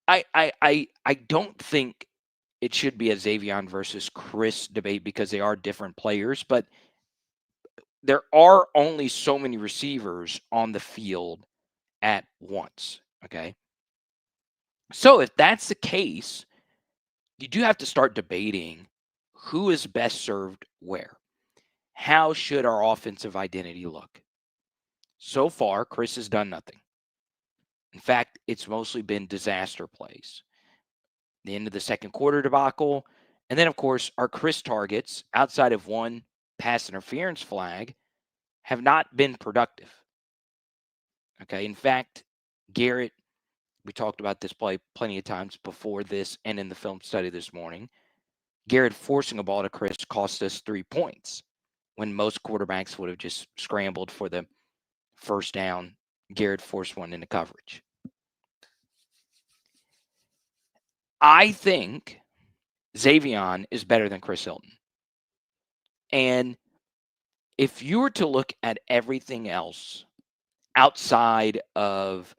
I don't think it should be a Xavion versus Chris debate because they are different players, but there are only so many receivers on the field at once. Okay. So if that's the case, you do have to start debating who is best served where. How should our offensive identity look? So far, Chris has done nothing. In fact, it's mostly been disaster plays. The end of the second quarter debacle. And then, of course, our Chris targets outside of one pass interference flag have not been productive. Okay. In fact, Garrett, we talked about this play plenty of times before this and in the film study this morning. Garrett forcing a ball to Chris cost us 3 points when most quarterbacks would have just scrambled for the first down. Garrett forced one into coverage. I think Xavion is better than Chris Hilton. And if you were to look at everything else outside of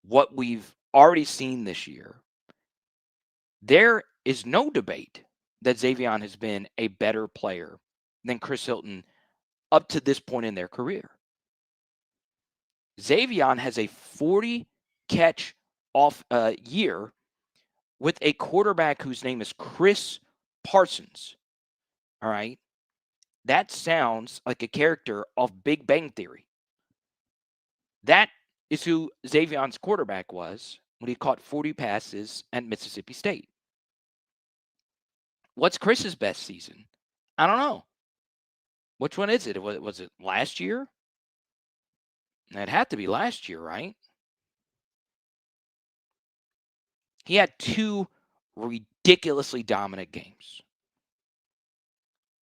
what we've already seen this year, there is no debate that Xavion has been a better player than Chris Hilton up to this point in their career. Xavion has a 40 catch off year with a quarterback whose name is Chris Parsons. All right. That sounds like a character of Big Bang Theory. That is who Xavion's quarterback was when he caught 40 passes at Mississippi State. What's Chris's best season? I don't know. Which one is it? Was it last year? It had to be last year, right? He had 2 ridiculously dominant games.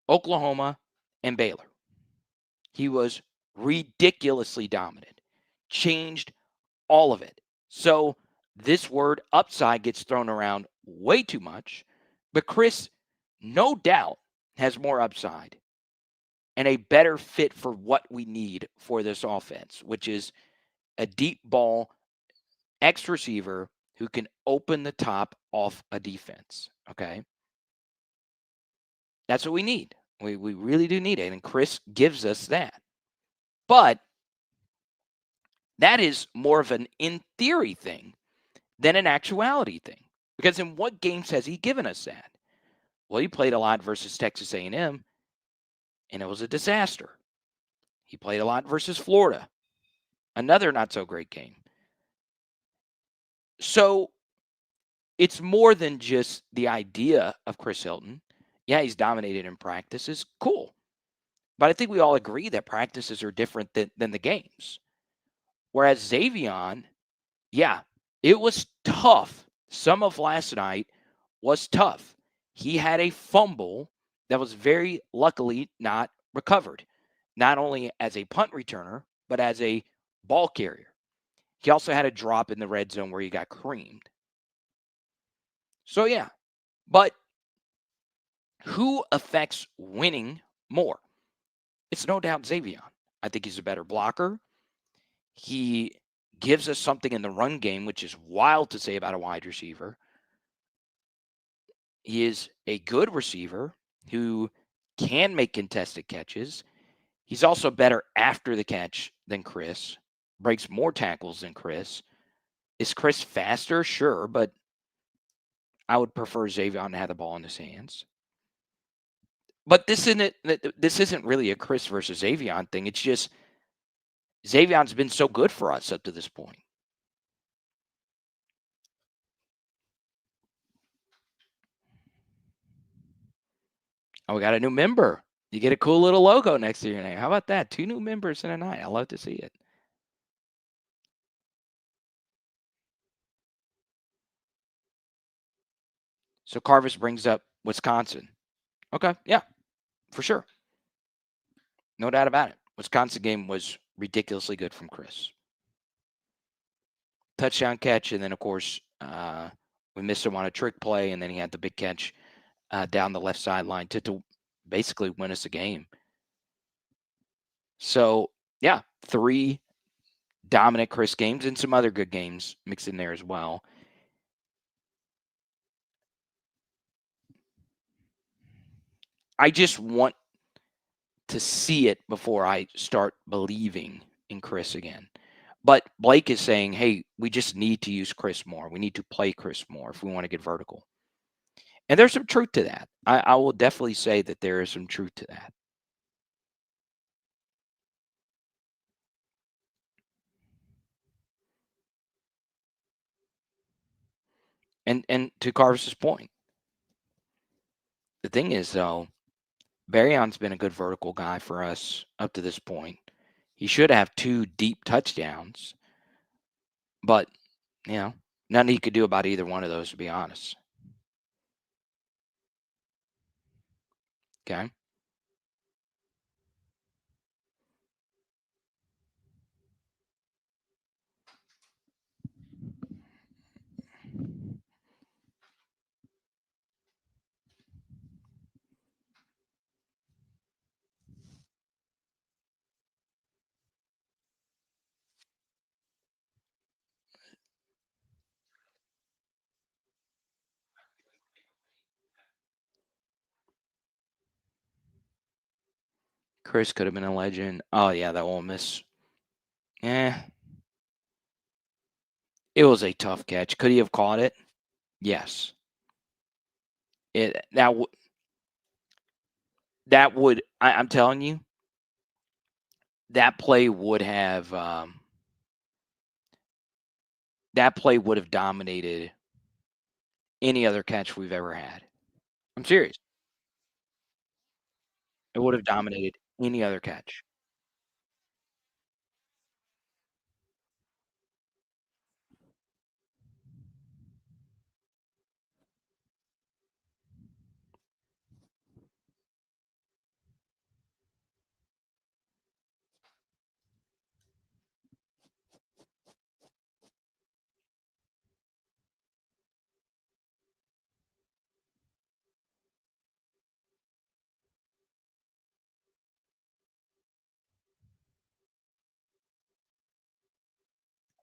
Oklahoma and Baylor. He was ridiculously dominant. Changed all of it. So this word upside gets thrown around way too much. But Chris, no doubt, has more upside and a better fit for what we need for this offense, which is a deep ball X receiver who can open the top off a defense. Okay. That's what we need. We really do need it. And Chris gives us that. But that is more of an in theory thing than an actuality thing. Because in what games has he given us that? Well, he played a lot versus Texas A&M, and it was a disaster. He played a lot versus Florida. Another not so great game. So it's more than just the idea of Chris Hilton. Yeah, he's dominated in practices. Cool. But I think we all agree that practices are different than the games. Whereas Xavion, yeah, it was tough. Some of last night was tough. He had a fumble that was very luckily not recovered, not only as a punt returner, but as a ball carrier. He also had a drop in the red zone where he got creamed. So, yeah, but who affects winning more? It's no doubt Xavion. I think he's a better blocker. He gives us something in the run game, which is wild to say about a wide receiver. He is a good receiver who can make contested catches. He's also better after the catch than Chris, breaks more tackles than Chris. Is Chris faster? Sure, but I would prefer Xavion to have the ball in his hands. But this isn't really a Chris versus Xavion thing. It's just Xavion's been so good for us up to this point. Oh, we got a new member. You get a cool little logo next to your name. How about that? 2 new members in a night. I love to see it. So Carvis brings up Wisconsin. Okay, yeah, for sure. No doubt about it. Wisconsin game was ridiculously good from Chris. Touchdown catch, and then, of course, we missed him on a trick play, and then he had the big catch down the left sideline to basically win us a game. So, yeah, 3 dominant Chris games and some other good games mixed in there as well. I just want to see it before I start believing in Chris again. But Blake is saying, hey, we just need to use Chris more. We need to play Chris more if we want to get vertical. And there's some truth to that. I will definitely say that there is some truth to that. And to Carvis's point, the thing is, though, Barryon's been a good vertical guy for us up to this point. He should have 2 deep touchdowns, but, nothing he could do about either one of those, to be honest. Okay? Chris could have been a legend. Oh, yeah, that Ole Miss. Eh. It was a tough catch. Could he have caught it? Yes. That would I'm telling you, that play would have dominated any other catch we've ever had. I'm serious. It would have dominated any other catch.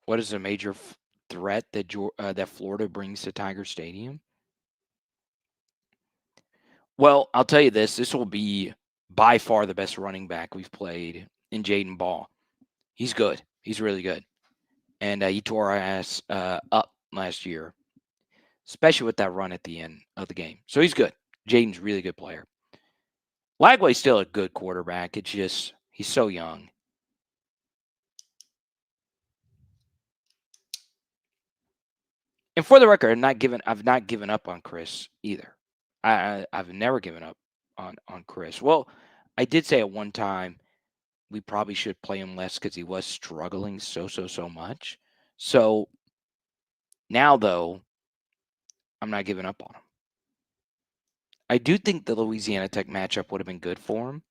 What is a major threat that that Florida brings to Tiger Stadium? Well, I'll tell you this. This will be by far the best running back we've played in Jaden Ball. He's good. He's really good. And he tore our ass up last year, especially with that run at the end of the game. So he's good. Jaden's a really good player. Lagway's still a good quarterback. It's just he's so young. And for the record, I've not given up on Chris either. I've never given up on Chris. Well, I did say at one time we probably should play him less because he was struggling so much. So now though, I'm not giving up on him. I do think the Louisiana Tech matchup would have been good for him.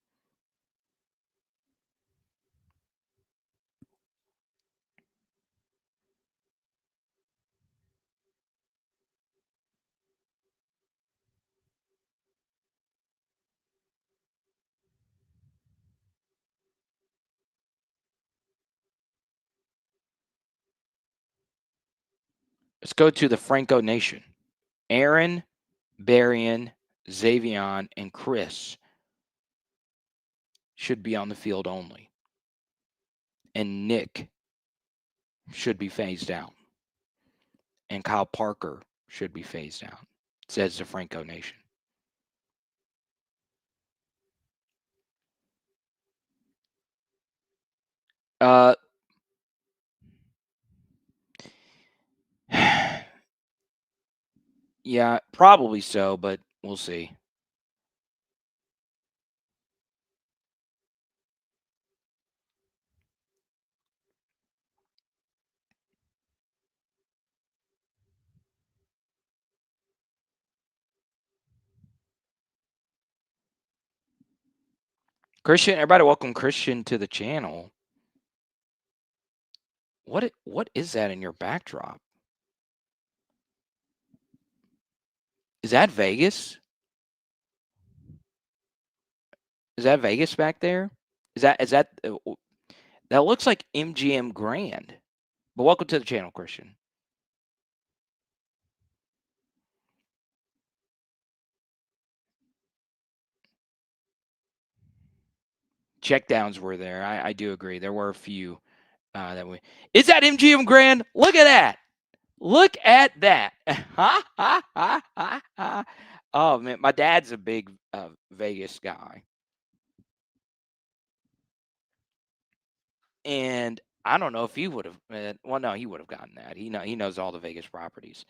Let's go to the Franco Nation. Aaron, Barian, Xavion, and Chris should be on the field only. And Nick should be phased out. And Kyle Parker should be phased out, says the Franco Nation. Yeah, probably so, but we'll see. Christian, everybody welcome Christian to the channel. What is that in your backdrop? Is that Vegas? Is that Vegas back there? Is that that looks like MGM Grand? But welcome to the channel, Christian. Checkdowns were there. I do agree. There were a few that we. Is that MGM Grand? Look at that. Look at that. Oh man, my dad's a big Vegas guy. And I don't know if he would have. Well, no, he would have gotten that. He knows all the Vegas properties.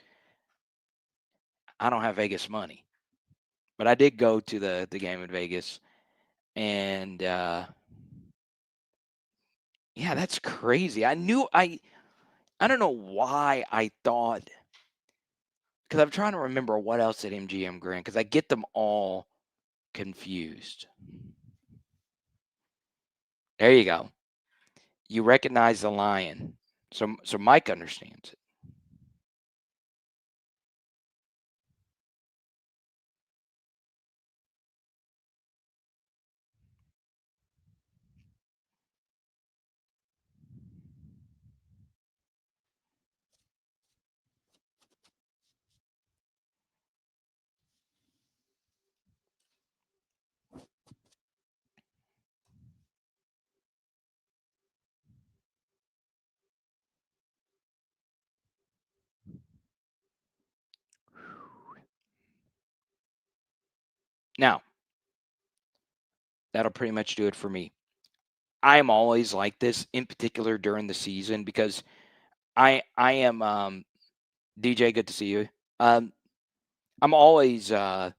I don't have Vegas money, but I did go to the game in Vegas, and yeah, that's crazy. I don't know why I thought, because I'm trying to remember what else at MGM Grand, because I get them all confused. There you go. You recognize the lion, so Mike understands it. Now, that'll pretty much do it for me. I'm always like this, in particular during the season, because I am DJ. Good to see you. I'm always like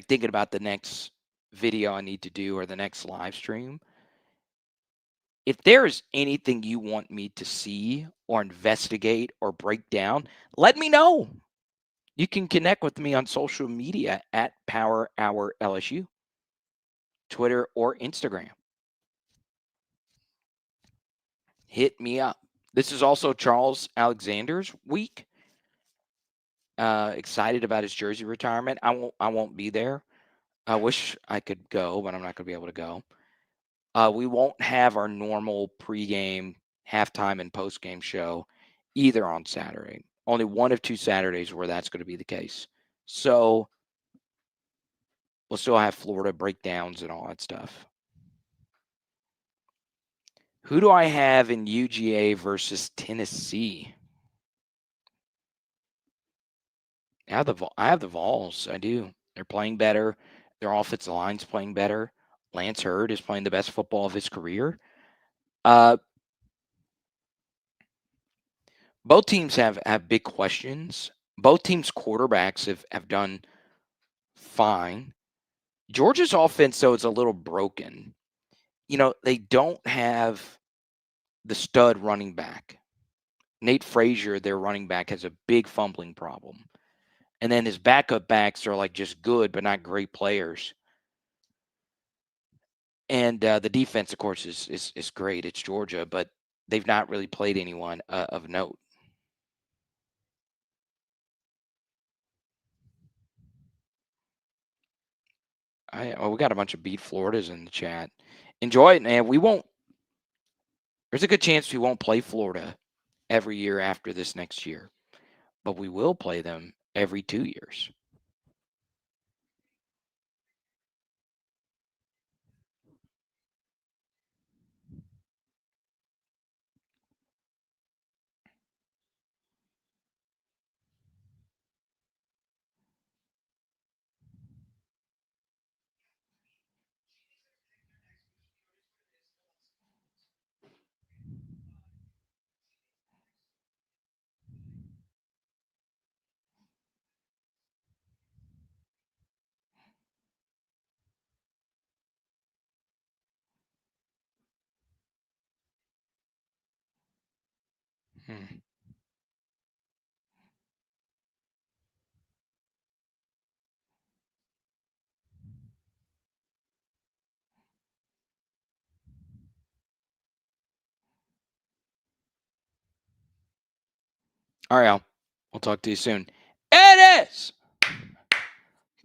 thinking about the next video I need to do or the next live stream. If there's anything you want me to see or investigate or break down, let me know. You can connect with me on social media at Power Hour LSU, Twitter or Instagram. Hit me up. This is also Charles Alexander's week. Excited about his jersey retirement. I won't be there. I wish I could go, but I'm not going to be able to go. We won't have our normal pregame, halftime, and postgame show either on Saturday. Only one of two Saturdays where that's going to be the case. So we'll still have Florida breakdowns and all that stuff. Who do I have in UGA versus Tennessee? I have the Vols. I do. They're playing better. Their offensive line's playing better. Lance Hurd is playing the best football of his career. Both teams have big questions. Both teams' quarterbacks have done fine. Georgia's offense, though, is a little broken. They don't have the stud running back. Nate Frazier, their running back, has a big fumbling problem. And then his backup backs are like just good, but not great players. And the defense, of course, is great. It's Georgia, but they've not really played anyone of note. We got a bunch of beat Floridas in the chat. Enjoy it, man. There's a good chance we won't play Florida every year after this next year, but we will play them every 2 years. Hmm. All right, Al. We'll talk to you soon. It is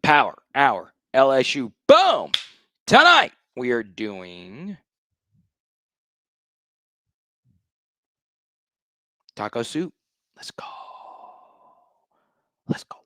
Power Hour LSU. Boom! Tonight we are doing taco soup. Let's go. Let's go.